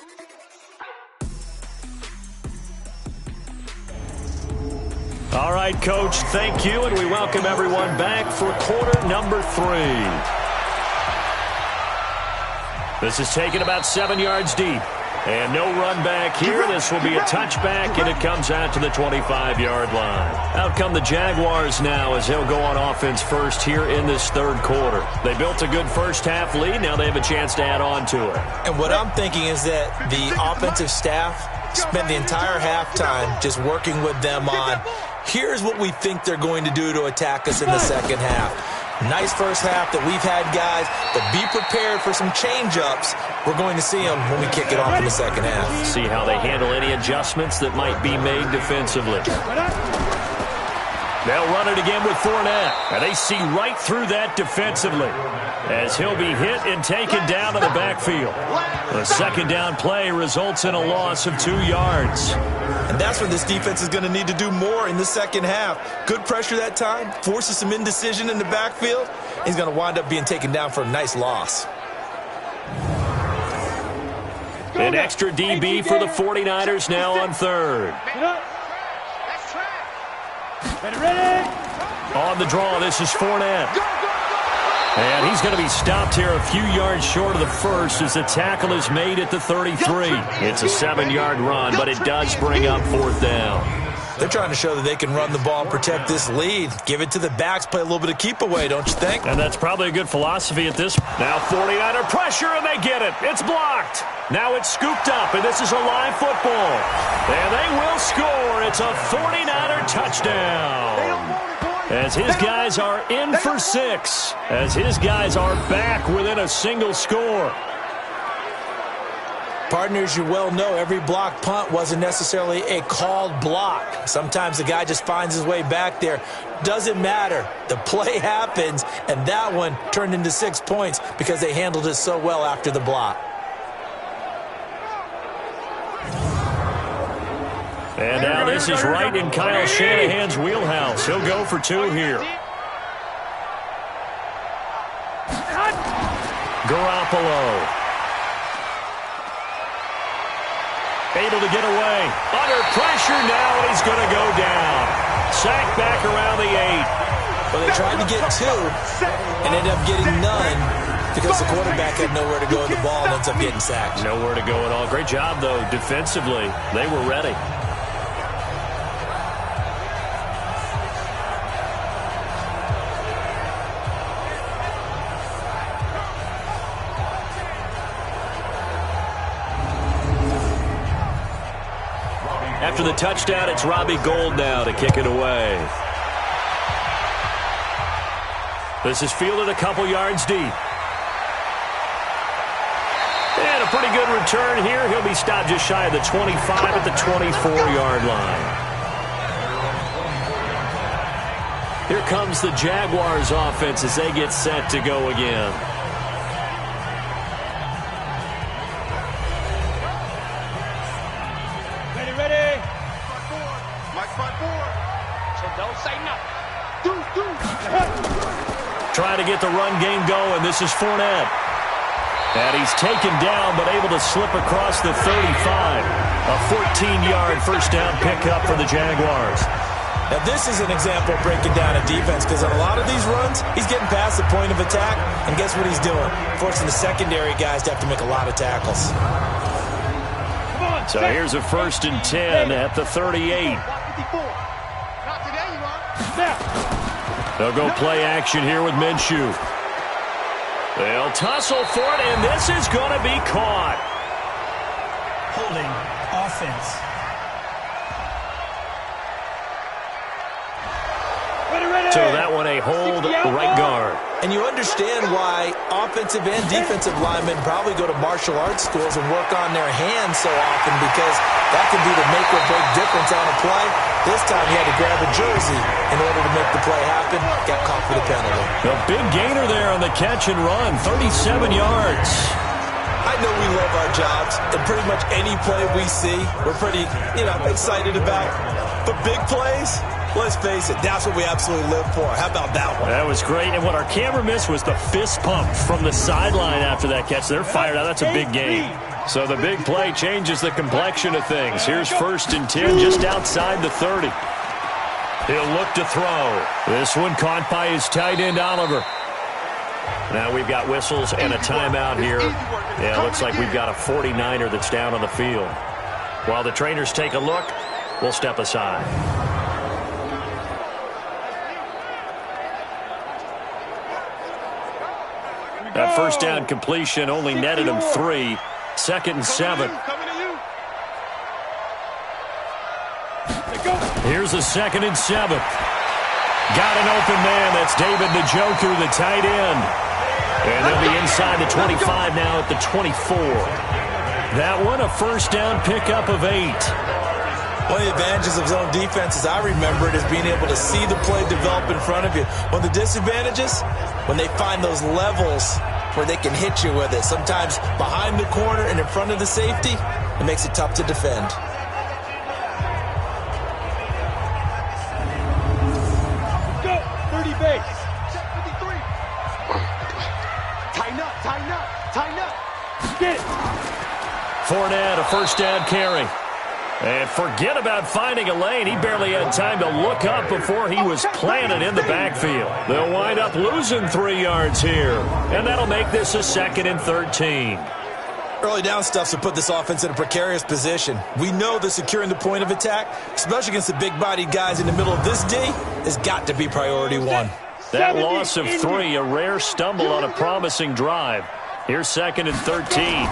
All right, Coach, thank you, and we welcome everyone back for quarter number 3. This is taken about 7 yards deep. And no run back here. This will be a touchback, and it comes out to the 25-yard line. Out come the Jaguars now as they'll go on offense first here in this third quarter. They built a good first-half lead. Now they have a chance to add on to it. And what I'm thinking is that the offensive staff spent the entire halftime just working with them on, here's what we think they're going to do to attack us in the second half. Nice first half that we've had, guys, but be prepared for some change-ups. We're going to see them when we kick it off in the second half. See how they handle any adjustments that might be made defensively. They'll run it again with Fournette, and they see right through that defensively as he'll be hit and taken down to the backfield. The second down play results in a loss of 2 yards. And that's where this defense is going to need to do more in the second half. Good pressure that time, forces some indecision in the backfield. He's going to wind up being taken down for a nice loss. An extra DB for the 49ers now on third. Ready. On the draw, this is Fournette. And he's going to be stopped here a few yards short of the first as the tackle is made at the 33. It's a 7-yard run, but it does bring up 4th down. They're trying to show that they can run the ball and protect this lead. Give it to the backs, play a little bit of keep away, don't you think? And that's probably a good philosophy at this. Now 49er pressure, and they get it. It's blocked. Now it's scooped up, and this is a live football. And they will score. It's a 49er touchdown. As his guys are in for 6. As his guys are back within a single score. Partners, you well know every block punt wasn't necessarily a called block. Sometimes the guy just finds his way back there. Doesn't matter. The play happens, and that one turned into 6 points because they handled it so well after the block. And now this is right in Kyle Shanahan's wheelhouse. He'll go for 2 here. Garoppolo. Able to get away. Under pressure now, and he's going to go down. Sacked back around the 8. Well, they tried to get 2 and ended up getting none because the quarterback had nowhere to go with the ball and ends up getting sacked. Nowhere to go at all. Great job, though, defensively. They were ready. After the touchdown, it's Robbie Gould now to kick it away. This is fielded a couple yards deep. And a pretty good return here. He'll be stopped just shy of the 25 at the 24-yard line. Here comes the Jaguars offense as they get set to go again. Trying to get the run game going. This is Fournette. And he's taken down but able to slip across the 35. A 14-yard first down pickup for the Jaguars. Now this is an example of breaking down a defense because on a lot of these runs, he's getting past the point of attack, and guess what he's doing? Forcing the secondary guys to have to make a lot of tackles. So here's a 1st and 10 at the 38. They'll go play action here with Minshew. They'll tussle for it, and this is going to be caught. Holding offense. So that one a hold right guard. And you understand why offensive and defensive linemen probably go to martial arts schools and work on their hands so often because that can be the make or break difference on a play. This time he had to grab a jersey in order to make the play happen. Got caught for the penalty. A big gainer there on the catch and run, 37 yards. I know we love our jobs, and pretty much any play we see, we're pretty, excited about. But big plays, let's face it, that's what we absolutely live for. How about that one? That was great, and what our camera missed was the fist pump from the sideline after that catch. They're fired out. That's a big gain. So the big play changes the complexion of things. Here's 1st and 10 just outside the 30. He'll look to throw. This one caught by his tight end, Oliver. Now we've got whistles and a timeout here. Yeah, looks like we've got a 49er that's down on the field. While the trainers take a look, we'll step aside. That first down completion only netted him 3. 2nd and 7. Here's a 2nd and 7. Got an open man. That's David Njoku, the tight end. And they'll be inside the 25 now at the 24. That one a first down pickup of 8. One of the advantages of zone defense, as I remember it, is being able to see the play develop in front of you. One of the disadvantages, when they find those levels where they can hit you with it. Sometimes behind the corner and in front of the safety, it makes it tough to defend. Go, 30 base. Check 53. Tighten up, tighten up, tighten up. Get it. Fournette, a first down carry. And forget about finding a lane. He barely had time to look up before he was planted in the backfield. They'll wind up losing 3 yards here. And that'll make this a 2nd and 13. Early down stuff to put this offense in a precarious position. We know that securing the point of attack, especially against the big-bodied guys in the middle of this D, has got to be priority one. That loss of 3, a rare stumble on a promising drive. Here's 2nd and 13.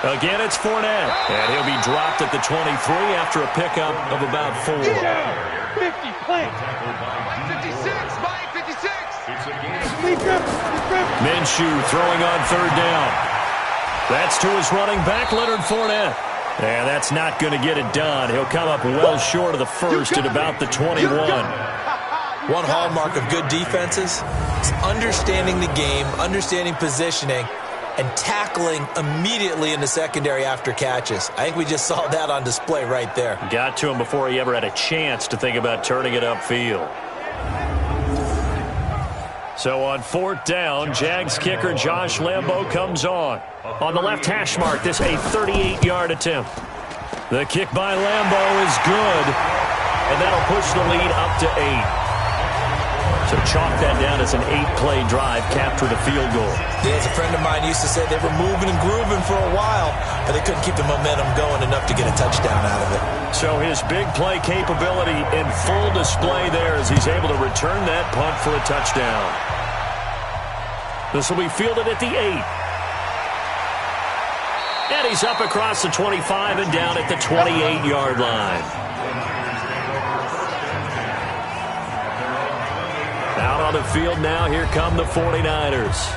Again, it's Fournette. And he'll be dropped at the 23 after a pickup of about 4. 50, plant. 56, Mike, 56. Minshew throwing on 3rd down. That's to his running back, Leonard Fournette. And that's not going to get it done. He'll come up well short of the first at about the 21. One hallmark of good defenses is understanding the game, understanding positioning, and tackling immediately in the secondary after catches. I think we just saw that on display right there. Got to him before he ever had a chance to think about turning it upfield. So on 4th down, Jags kicker Josh Lambo comes on. On the left hash mark, this a 38-yard attempt. The kick by Lambo is good, and that'll push the lead up to 8. So chalk that down as an 8-play drive, capped with a field goal. Yeah, as a friend of mine used to say, they were moving and grooving for a while, but they couldn't keep the momentum going enough to get a touchdown out of it. So his big play capability in full display there as he's able to return that punt for a touchdown. This will be fielded at the 8. And he's up across the 25 and down at the 28-yard line. Out on the field now, here come the 49ers.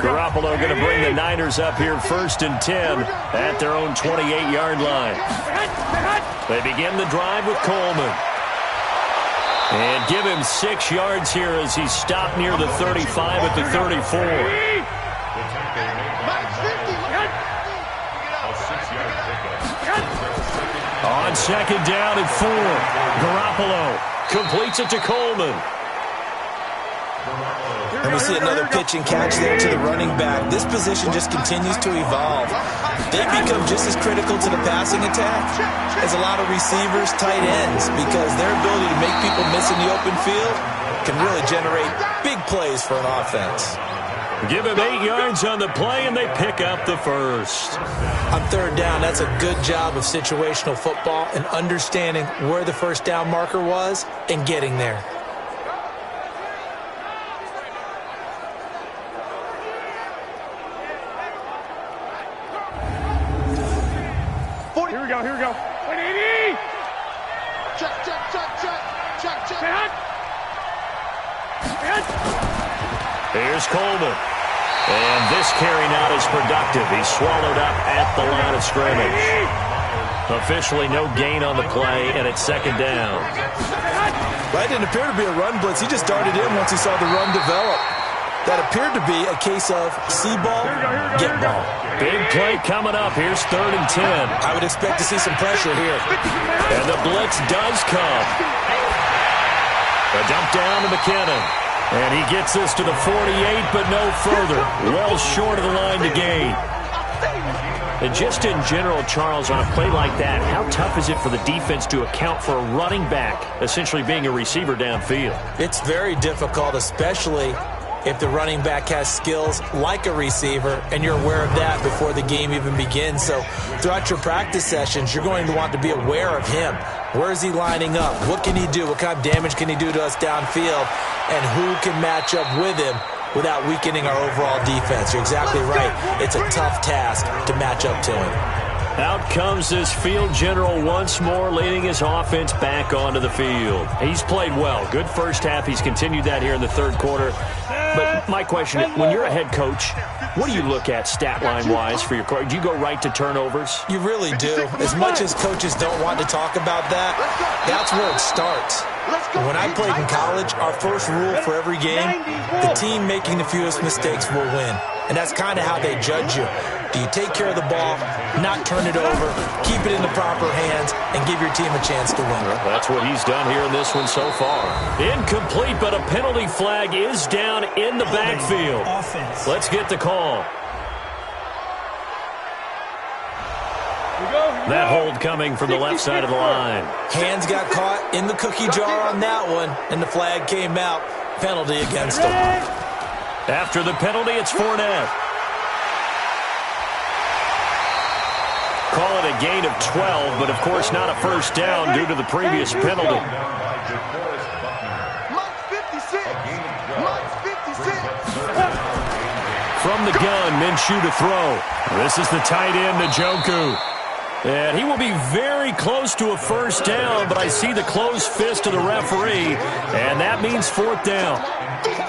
Garoppolo going to bring the Niners up here 1st and 10 at their own 28-yard line. They begin the drive with Coleman. And give him 6 yards here as he's stopped near the 35 at the 34. On 2nd down and 4, Garoppolo completes it to Coleman. And we see another pitch and catch there to the running back. This position just continues to evolve. They become just as critical to the passing attack as a lot of receivers, tight ends, because their ability to make people miss in the open field can really generate big plays for an offense. Give him 8 yards on the play, and they pick up the first. On 3rd down, that's a good job of situational football and understanding where the first down marker was and getting there. Here we go. 180. Check. Here's Coleman. And this carry not as productive. He's swallowed up at the line of scrimmage. Officially no gain on the play, and it's 2nd down. That didn't appear to be a run blitz. He just darted in once he saw the run develop. That appeared to be a case of see ball, get ball. Big play coming up. Here's 3rd and 10. I would expect to see some pressure here. And the blitz does come. A dump down to McKinnon. And he gets this to the 48, but no further. Well short of the line to gain. And just in general, Charles, on a play like that, how tough is it for the defense to account for a running back essentially being a receiver downfield? It's very difficult, especially if the running back has skills like a receiver, and you're aware of that before the game even begins. So throughout your practice sessions, you're going to want to be aware of him. Where is he lining up? What can he do? What kind of damage can he do to us downfield? And who can match up with him without weakening our overall defense? You're exactly right. It's a tough task to match up to him. Out comes this field general once more, leading his offense back onto the field. He's played well. Good first half. He's continued that here in the 3rd quarter. But my question is, when you're a head coach, what do you look at stat line-wise for your coach? Do you go right to turnovers? You really do. As much as coaches don't want to talk about that, that's where it starts. When I played in college, our first rule for every game, the team making the fewest mistakes will win. And that's kind of how they judge you. Do you take care of the ball, not turn it over, keep it in the proper hands, and give your team a chance to win? Well, that's what he's done here in this one so far. Incomplete, but a penalty flag is down in the backfield. Let's get the call. That hold coming from the left side of the line. Hands got caught in the cookie jar on that one, and the flag came out. Penalty against him. After the penalty, it's Fournette. Call it a gain of 12, but of course not a first down due to the previous penalty. From the gun, Minshew to throw. This is the tight end, Njoku. And he will be very close to a first down, but I see the closed fist of the referee, and that means fourth down.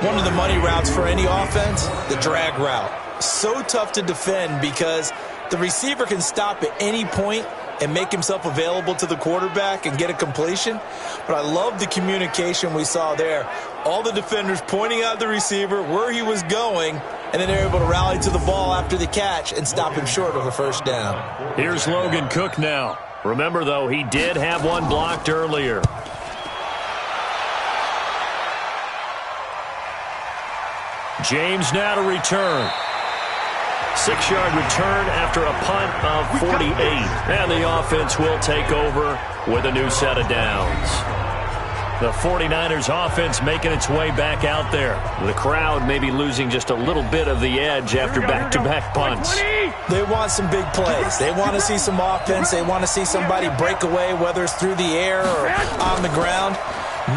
One of the money routes for any offense, the drag route. So tough to defend because the receiver can stop at any point and make himself available to the quarterback and get a completion. But I love the communication we saw there. All the defenders pointing out the receiver, where he was going, and then they're able to rally to the ball after the catch and stop him short of a first down. Here's Logan Cook now. Remember, though, he did have one blocked earlier. James now to return. 6-yard return after a punt of 48. And the offense will take over with a new set of downs. The 49ers offense making its way back out there. The crowd maybe losing just a little bit of the edge after back-to-back punts. They want some big plays. They want to see some offense. They want to see somebody break away, whether it's through the air or on the ground.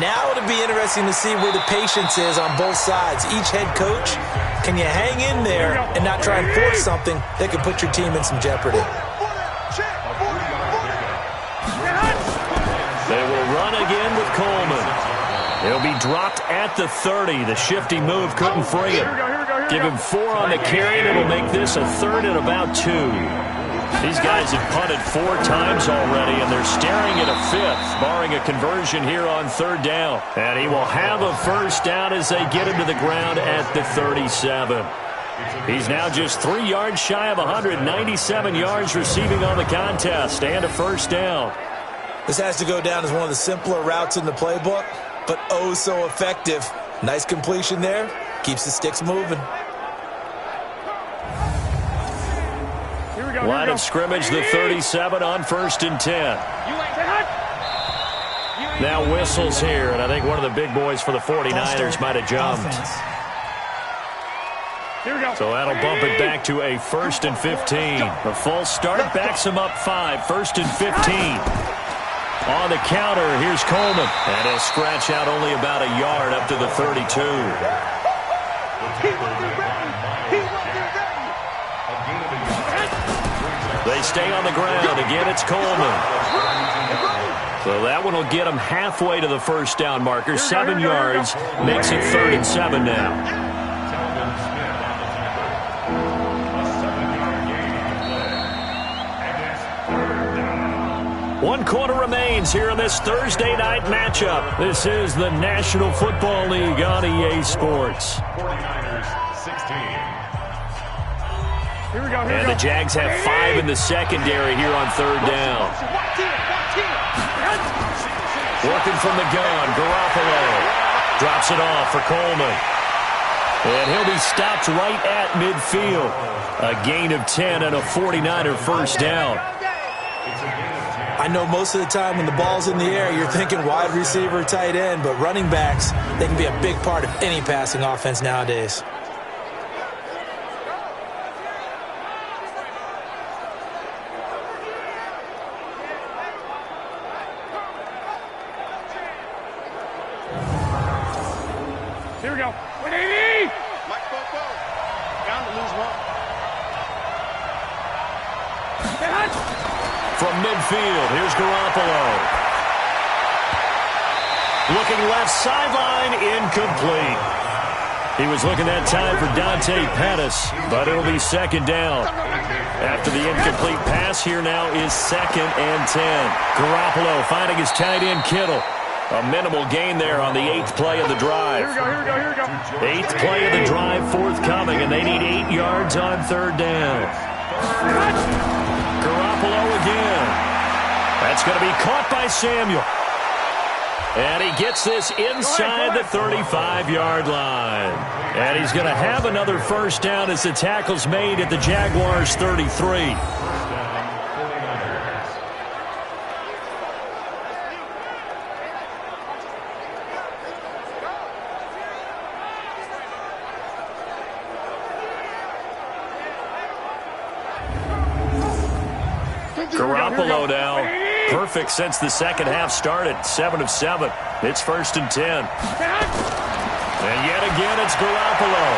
Now it'll be interesting to see where the patience is on both sides. Each head coach, can you hang in there and not try and force something that could put your team in some jeopardy? They will run again with Coleman. He'll be dropped at the 30. The shifty move couldn't free him. Give him 4 on the carry, and it'll make this a third and about 2. These guys have punted 4 times already, and they're staring at a 5th, barring a conversion here on third down. And he will have a first down as they get him to the ground at the 37. He's now just 3 yards shy of 197 yards receiving on the contest, and a first down. This has to go down as one of the simpler routes in the playbook, but oh so effective. Nice completion there. Keeps the sticks moving. Line of scrimmage, the 37 on 1st and 10. Now whistles here, and I think one of the big boys for the 49ers might have jumped. So that'll bump it back to a 1st and 15. The false start backs him up 5. 1st and 15. On the counter, here's Coleman. And he'll scratch out only about a yard up to the 32. They stay on the ground. Again, it's Coleman. So that one will get him halfway to the first down marker. 7 yards. Makes it 3rd and 7 now. One quarter remains here in this Thursday night matchup. This is the National Football League on EA Sports. 49ers 16. And the Jags have 5 in the secondary here on third down. Working from the gun, Garoppolo drops it off for Coleman. And he'll be stopped right at midfield. A gain of 10 and a 49er first down. I know most of the time when the ball's in the air, you're thinking wide receiver, tight end, but running backs, they can be a big part of any passing offense nowadays. Here we go. 180! Mike Bobo. Down to lose one. From midfield, here's Garoppolo. Looking left sideline, incomplete. He was looking that time for Dante Pettis, but it'll be second down. After the incomplete pass, here now is 2nd and 10. Garoppolo finding his tight end Kittle. A minimal gain there on the 8th play of the drive. Here we go. 8th play of the drive forthcoming, and they need 8 yards on 3rd down. Garoppolo again. That's going to be caught by Samuel. And he gets this inside the 35-yard line. And he's going to have another first down as the tackle's made at the Jaguars' 33. Garoppolo now, perfect since the second half started, 7 of 7. It's 1st and 10. And yet again, it's Garoppolo.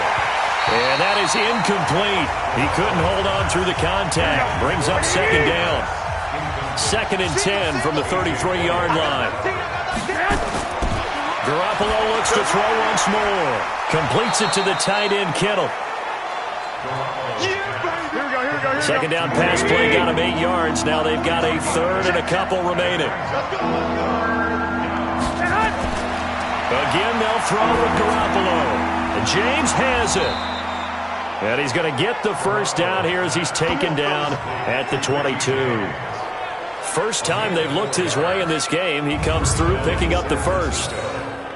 And that is incomplete. He couldn't hold on through the contact. Brings up 2nd down. 2nd and 10 from the 33-yard line. Garoppolo looks to throw once more. Completes it to the tight end, Kittle. 2nd down pass play got him 8 yards. Now they've got a 3rd and a couple remaining. Again, they'll throw with Garoppolo. And James has it. And he's going to get the first down here as he's taken down at the 22. First time they've looked his way in this game. He comes through picking up the first.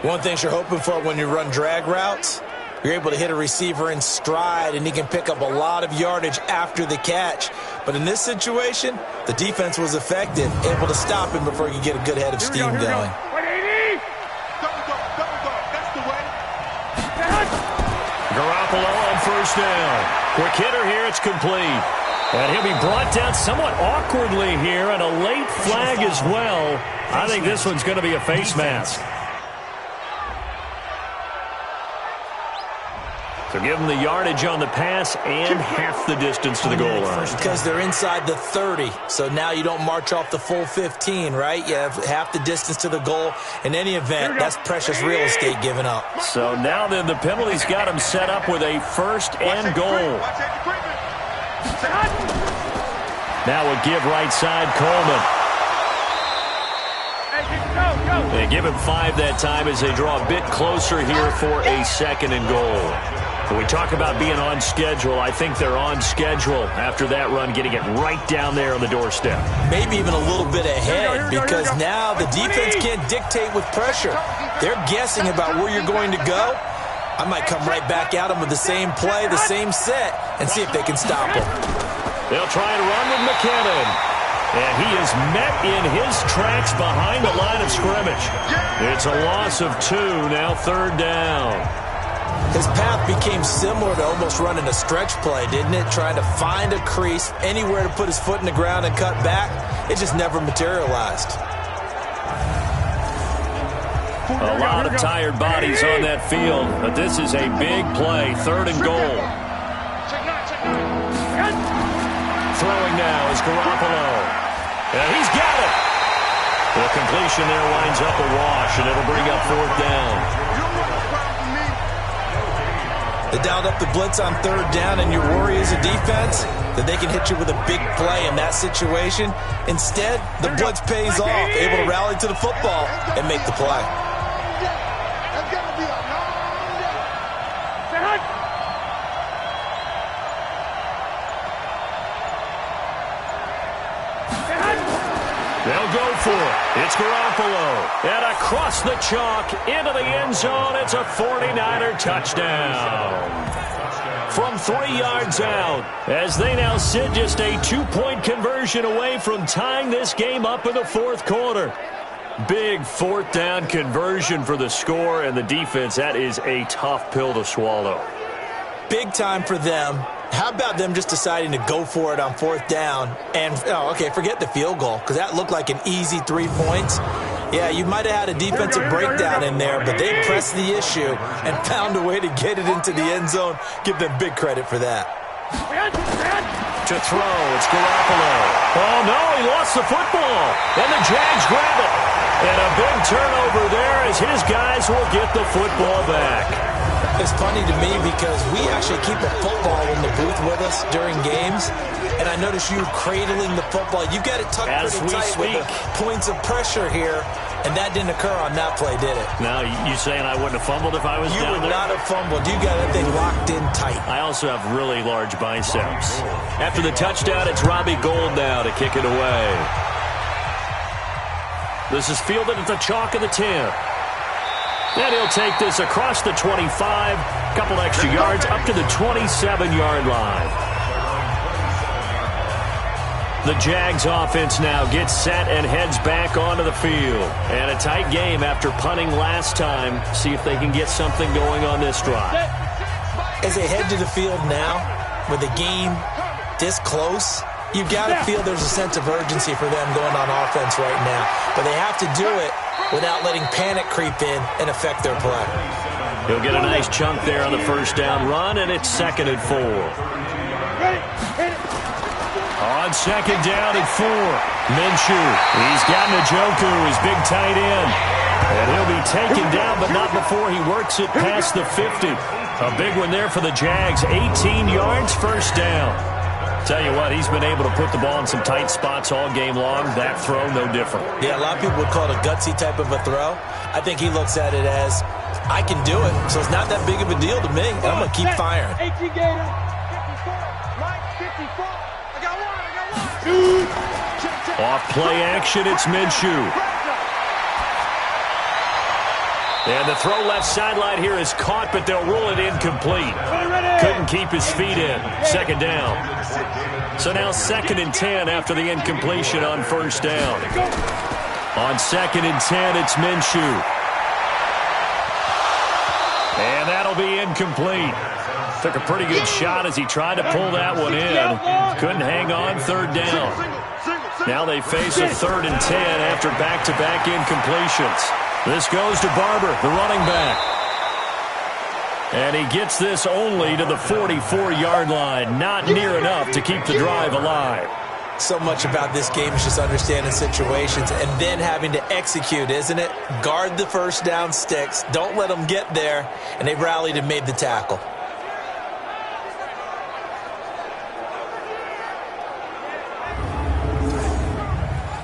One thing you're hoping for when you run drag routes, you're able to hit a receiver in stride, and he can pick up a lot of yardage after the catch. But in this situation, the defense was effective, able to stop him before he could get a good head of steam going. Garoppolo on first down. Quick hitter here, it's complete. And he'll be brought down somewhat awkwardly here, and a late flag as well. I think this one's going to be a face mask. So give them the yardage on the pass and half the distance to the goal line. Because they're inside the 30, so now you don't march off the full 15, right? You have half the distance to the goal. In any event, that's precious real estate given up. So now then the penalty's got him set up with a 1st and goal. Now a give right side, Coleman. They give him 5 that time as they draw a bit closer here for a 2nd and goal. When we talk about being on schedule, I think they're on schedule after that run, getting it right down there on the doorstep. Maybe even a little bit ahead, because now the defense can't dictate with pressure. They're guessing about where you're going to go. I might come right back at them with the same play, the same set, and see if they can stop them. They'll try and run with McKinnon. And he is met in his tracks behind the line of scrimmage. It's a loss of 2, now 3rd down. His path became similar to almost running a stretch play, didn't it? Trying to find a crease, anywhere to put his foot in the ground and cut back. It just never materialized. A lot of tired bodies on that field, but this is a big play, 3rd and goal. Throwing now is Garoppolo. And he's got it. The completion there winds up a wash, and it'll bring up 4th down. They dialed up the blitz on 3rd down, and your worry as a defense that they can hit you with a big play in that situation. Instead, the blitz pays off, able to rally to the football and make the play. They'll go for it. It's Garoppolo. And across the chalk into the end zone. It's a 49er touchdown. From 3 yards out, as they now sit just a 2-point conversion away from tying this game up in the 4th quarter. Big 4th down conversion for the score, and the defense, that is a tough pill to swallow. Big time for them. How about them just deciding to go for it on 4th down? And, forget the field goal, because that looked like an easy 3 points. Yeah, you might have had a defensive breakdown in there, but they pressed the issue and found a way to get it into the end zone. Give them big credit for that. To throw, it's Garoppolo. Oh, no, he lost the football. And the Jags grab it. And a big turnover there as his guys will get the football back. It's funny to me because we actually keep a football in the booth with us during games, and I notice you cradling the football. You got it tucked pretty tight with the points of pressure here, and that didn't occur on that play, did it? Now, you saying I wouldn't have fumbled if I was down there? You would not have fumbled. You got that thing locked in tight. I also have really large biceps. After the touchdown, it's Robbie Gould now to kick it away. This is fielded at the chalk of the 10. And he'll take this across the 25, couple extra yards up to the 27-yard line. The Jags offense now gets set and heads back onto the field. And a tight game after punting last time. See if they can get something going on this drive. As they head to the field now, with the game this close, you've got to feel there's a sense of urgency for them going on offense right now. But they have to do it without letting panic creep in and affect their play. He'll get a nice chunk there on the first down run, and it's 2nd and 4. On 2nd down and 4, Minshew. He's got Njoku, his big tight end. And he'll be taken down, but not before he works it past the 50. A big one there for the Jags. 18 yards, first down. Tell you what, he's been able to put the ball in some tight spots all game long. That throw, no different. Yeah, a lot of people would call it a gutsy type of a throw. I think he looks at it as, I can do it, so it's not that big of a deal to me, and I'm going to keep firing. 18 Gator, 54, right, 54. I got one. Off play action, it's Minshew. And the throw left sideline here is caught, but they'll rule it incomplete. Couldn't keep his feet in. 2nd down. So now 2nd and 10 after the incompletion on first down. On 2nd and 10, it's Minshew. And that'll be incomplete. Took a pretty good shot as he tried to pull that one in. Couldn't hang on, 3rd down. Now they face a 3rd and 10 after back-to-back incompletions. This goes to Barber, the running back. And he gets this only to the 44-yard line. Not near enough to keep the drive alive. So much about this game is just understanding situations and then having to execute, isn't it? Guard the first down sticks. Don't let them get there. And they rallied and made the tackle.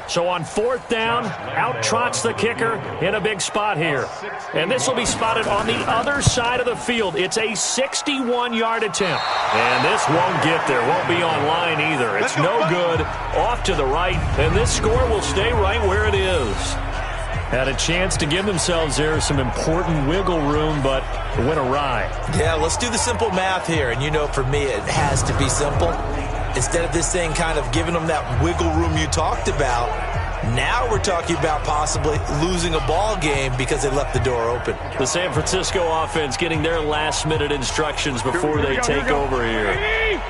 So on 4th down, out trots the kicker in a big spot here. And this will be spotted on the other side of the field. It's a 61-yard attempt. And this won't get there. Won't be on line either. It's no good. Off to the right. And this score will stay right where it is. Had a chance to give themselves there some important wiggle room, but it went awry. Yeah, let's do the simple math here. And you know, for me, it has to be simple. Instead of this thing kind of giving them that wiggle room you talked about, now we're talking about possibly losing a ball game because they left the door open. The San Francisco offense getting their last-minute instructions before they take over here. Here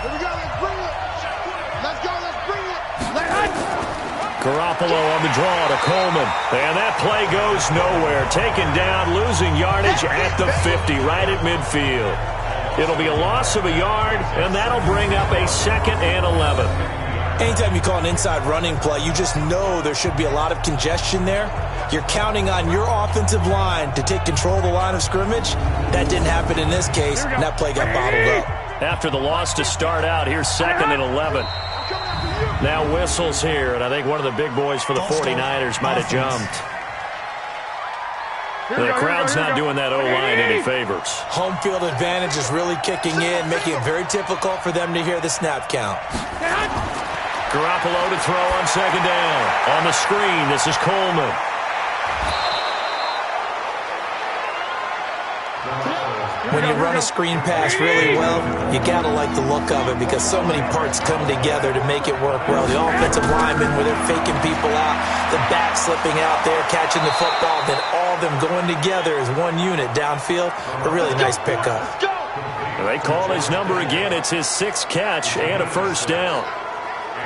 we go, let's bring it. Let's go, let's bring it. Garoppolo on the draw to Coleman. And that play goes nowhere. Taken down, losing yardage at the 50, right at midfield. It'll be a loss of a yard, and that'll bring up a 2nd and 11. Anytime you call an inside running play, you just know there should be a lot of congestion there. You're counting on your offensive line to take control of the line of scrimmage. That didn't happen in this case, and that play got bottled up. After the loss to start out, here's 2nd and 11. Now whistles here, and I think one of the big boys for the 49ers might have jumped. The crowd's not doing that O-line any favors. Home field advantage is really kicking in, making it very difficult for them to hear the snap count. Garoppolo to throw on 2nd down. On the screen, this is Coleman. When you run a screen pass really well, you got to like the look of it because so many parts come together to make it work well. The offensive linemen, where they're faking people out, the back slipping out there, catching the football, then all of them going together as one unit downfield. A really nice pickup. They call his number again. It's his 6th catch and a first down.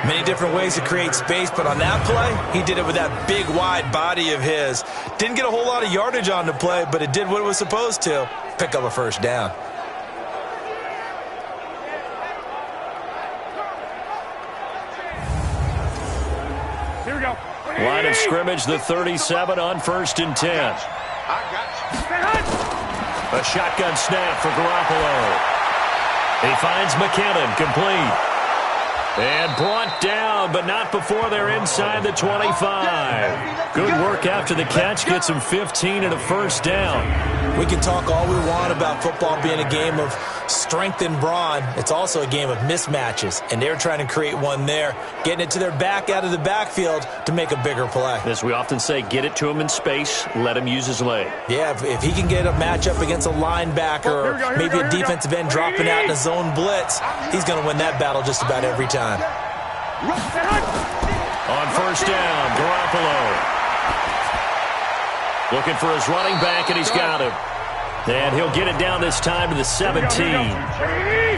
Many different ways to create space, but on that play, he did it with that big, wide body of his. Didn't get a whole lot of yardage on the play, but it did what it was supposed to. Pick up a first down. Here we go. Line of scrimmage, the 37 on 1st and 10. A shotgun snap for Garoppolo. He finds McKinnon, complete. And brought down, but not before they're inside the 25. Good work after the catch. Gets him 15 and a first down. We can talk all we want about football being a game of strength and brawn. It's also a game of mismatches, and they're trying to create one there, getting it to their back out of the backfield to make a bigger play. As we often say, get it to him in space, let him use his leg. Yeah, if he can get a matchup against a linebacker or maybe a defensive end dropping out in a zone blitz, he's going to win that battle just about every time. On first down, Garoppolo. Looking for his running back, and he's got him. And he'll get it down this time to the 17.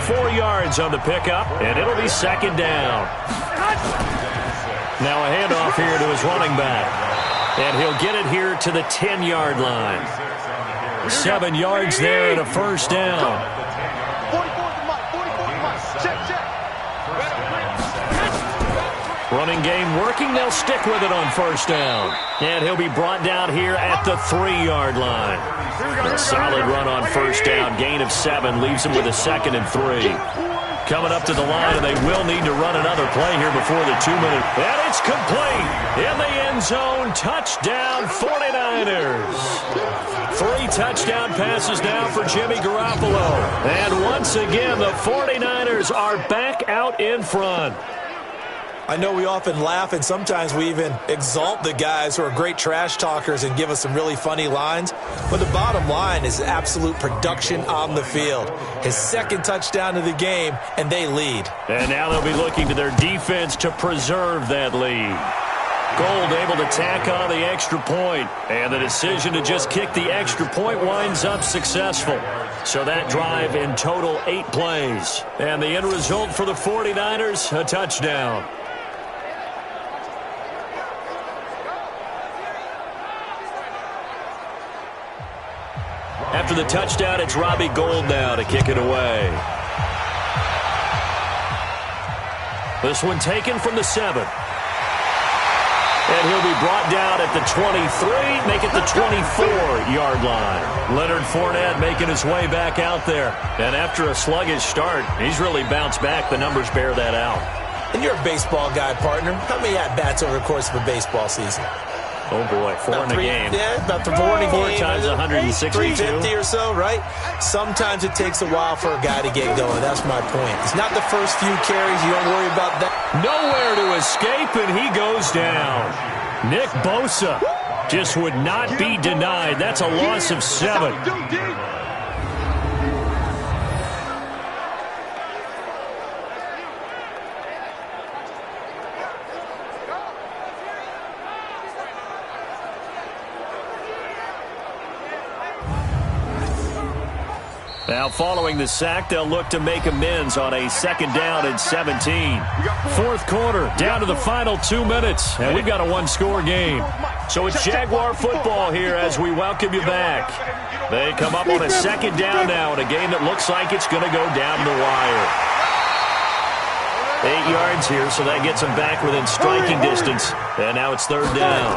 4 yards on the pickup, and it'll be second down. Now a handoff here to his running back. And he'll get it here to the 10-yard line. 7 yards there and a first down. 44 to Mike. Check. Running game working. They'll stick with it on first down. And he'll be brought down here at the 3-yard line. A solid run on first down. Gain of 7 leaves him with a 2nd and 3. Coming up to the line, and they will need to run another play here before the 2-minute. And it's complete. In the end zone. Touchdown 49ers. 3 touchdown passes now for Jimmy Garoppolo. And once again, the 49ers are back out in front. I know we often laugh, and sometimes we even exalt the guys who are great trash talkers and give us some really funny lines. But the bottom line is absolute production on the field. His 2nd touchdown of the game, and they lead. And now they'll be looking to their defense to preserve that lead. Gold able to tack on the extra point, and the decision to just kick the extra point winds up successful. So that drive in total 8 plays. And the end result for the 49ers, a touchdown. After the touchdown, it's Robbie Gould now to kick it away. This one taken from the 7. And he'll be brought down at the 23, make it the 24-yard line. Leonard Fournette making his way back out there. And after a sluggish start, he's really bounced back. The numbers bear that out. And you're a baseball guy, partner. How many at-bats over the course of a baseball season? Oh, boy, 4 in a game. Yeah, about 4 in a game. 4 times 162. 350 or so, right? Sometimes it takes a while for a guy to get going. That's my point. It's not the first few carries. You don't worry about that. Nowhere to escape, and he goes down. Nick Bosa just would not be denied. That's a loss of 7. Now following the sack, they'll look to make amends on a 2nd down and 17. 4th quarter, down to the final 2 minutes, and we've got a 1-score game. So it's Jaguar football here as we welcome you back. They come up on a 2nd down now in a game that looks like it's going to go down the wire. 8 yards here, so that gets them back within striking distance. And now it's 3rd down.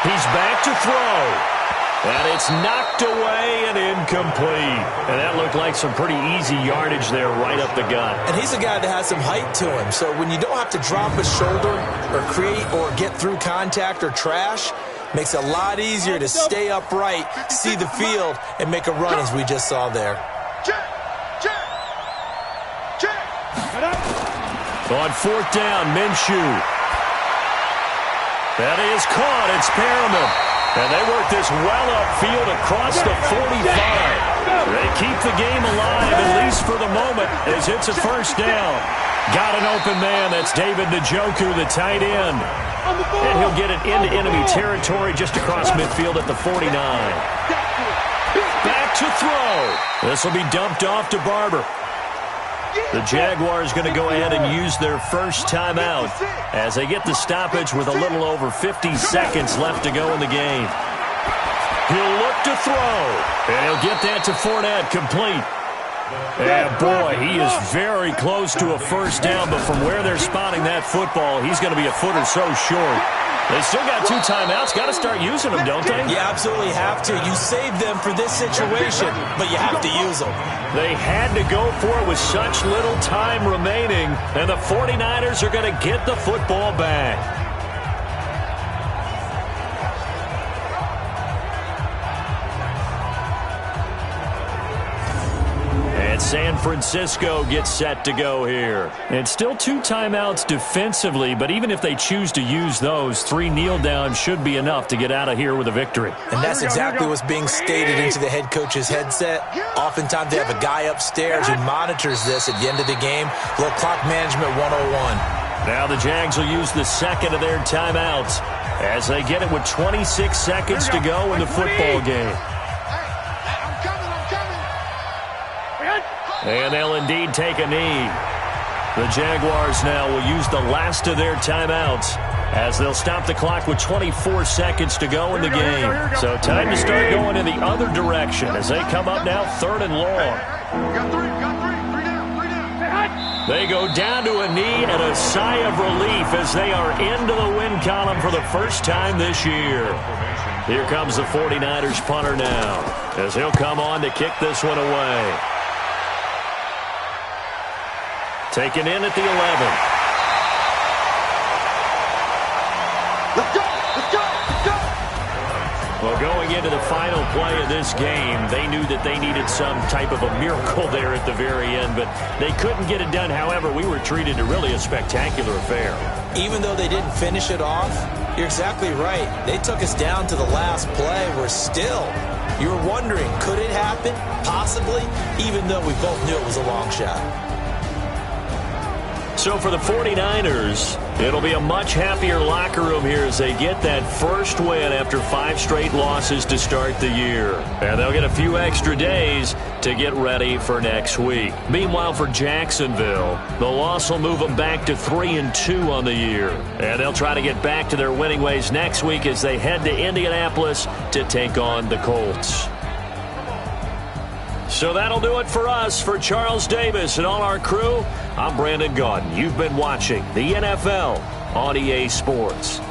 He's back to throw. And it's knocked away and incomplete. And that looked like some pretty easy yardage there right up the gut. And he's a guy that has some height to him. So when you don't have to drop a shoulder or create or get through contact or trash, makes it a lot easier to stay upright, see the field, and make a run as we just saw there. On 4th down, Minshew. That is caught. It's Perriman. And they work this well upfield across the 45. They keep the game alive, at least for the moment, as it's a first down. Got an open man. That's David Njoku, the tight end. And he'll get it into enemy territory just across midfield at the 49. Back to throw. This will be dumped off to Barber. The Jaguars going to go ahead and use their first timeout as they get the stoppage with a little over 50 seconds left to go in the game. He'll look to throw, and he'll get that to Fournette, complete. And boy, he is very close to a first down, but from where they're spotting that football, he's going to be a foot or so short. They still got 2 timeouts. Got to start using them, don't they? You absolutely have to. You save them for this situation, but you have to use them. They had to go for it with such little time remaining, and the 49ers are going to get the football back. San Francisco gets set to go here. And still 2 timeouts defensively, but even if they choose to use those, 3 kneel downs should be enough to get out of here with a victory. And that's exactly what's being stated into the head coach's headset. Oftentimes they have a guy upstairs who monitors this at the end of the game. A little clock management 101. Now the Jags will use the second of their timeouts as they get it with 26 seconds to go in the football game. And they'll indeed take a knee. The Jaguars now will use the last of their timeouts as they'll stop the clock with 24 seconds to go in the game. So time to start going in the other direction as they come up now 3rd and long. They go down to a knee and a sigh of relief as they are into the win column for the first time this year. Here comes the 49ers punter now as he'll come on to kick this one away. Taken in at the 11. Let's go! Let's go! Let's go! Well, going into the final play of this game, they knew that they needed some type of a miracle there at the very end, but they couldn't get it done. However, we were treated to really a spectacular affair. Even though they didn't finish it off, you're exactly right. They took us down to the last play. We're still, you were wondering, could it happen? Possibly, even though we both knew it was a long shot. So for the 49ers, it'll be a much happier locker room here as they get that first win after 5 straight losses to start the year. And they'll get a few extra days to get ready for next week. Meanwhile, for Jacksonville, the loss will move them back to 3-2 on the year. And they'll try to get back to their winning ways next week as they head to Indianapolis to take on the Colts. So that'll do it for us. For Charles Davis and all our crew, I'm Brandon Gaudin. You've been watching the NFL on EA Sports.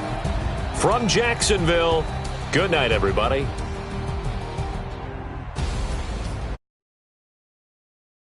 From Jacksonville, good night, everybody.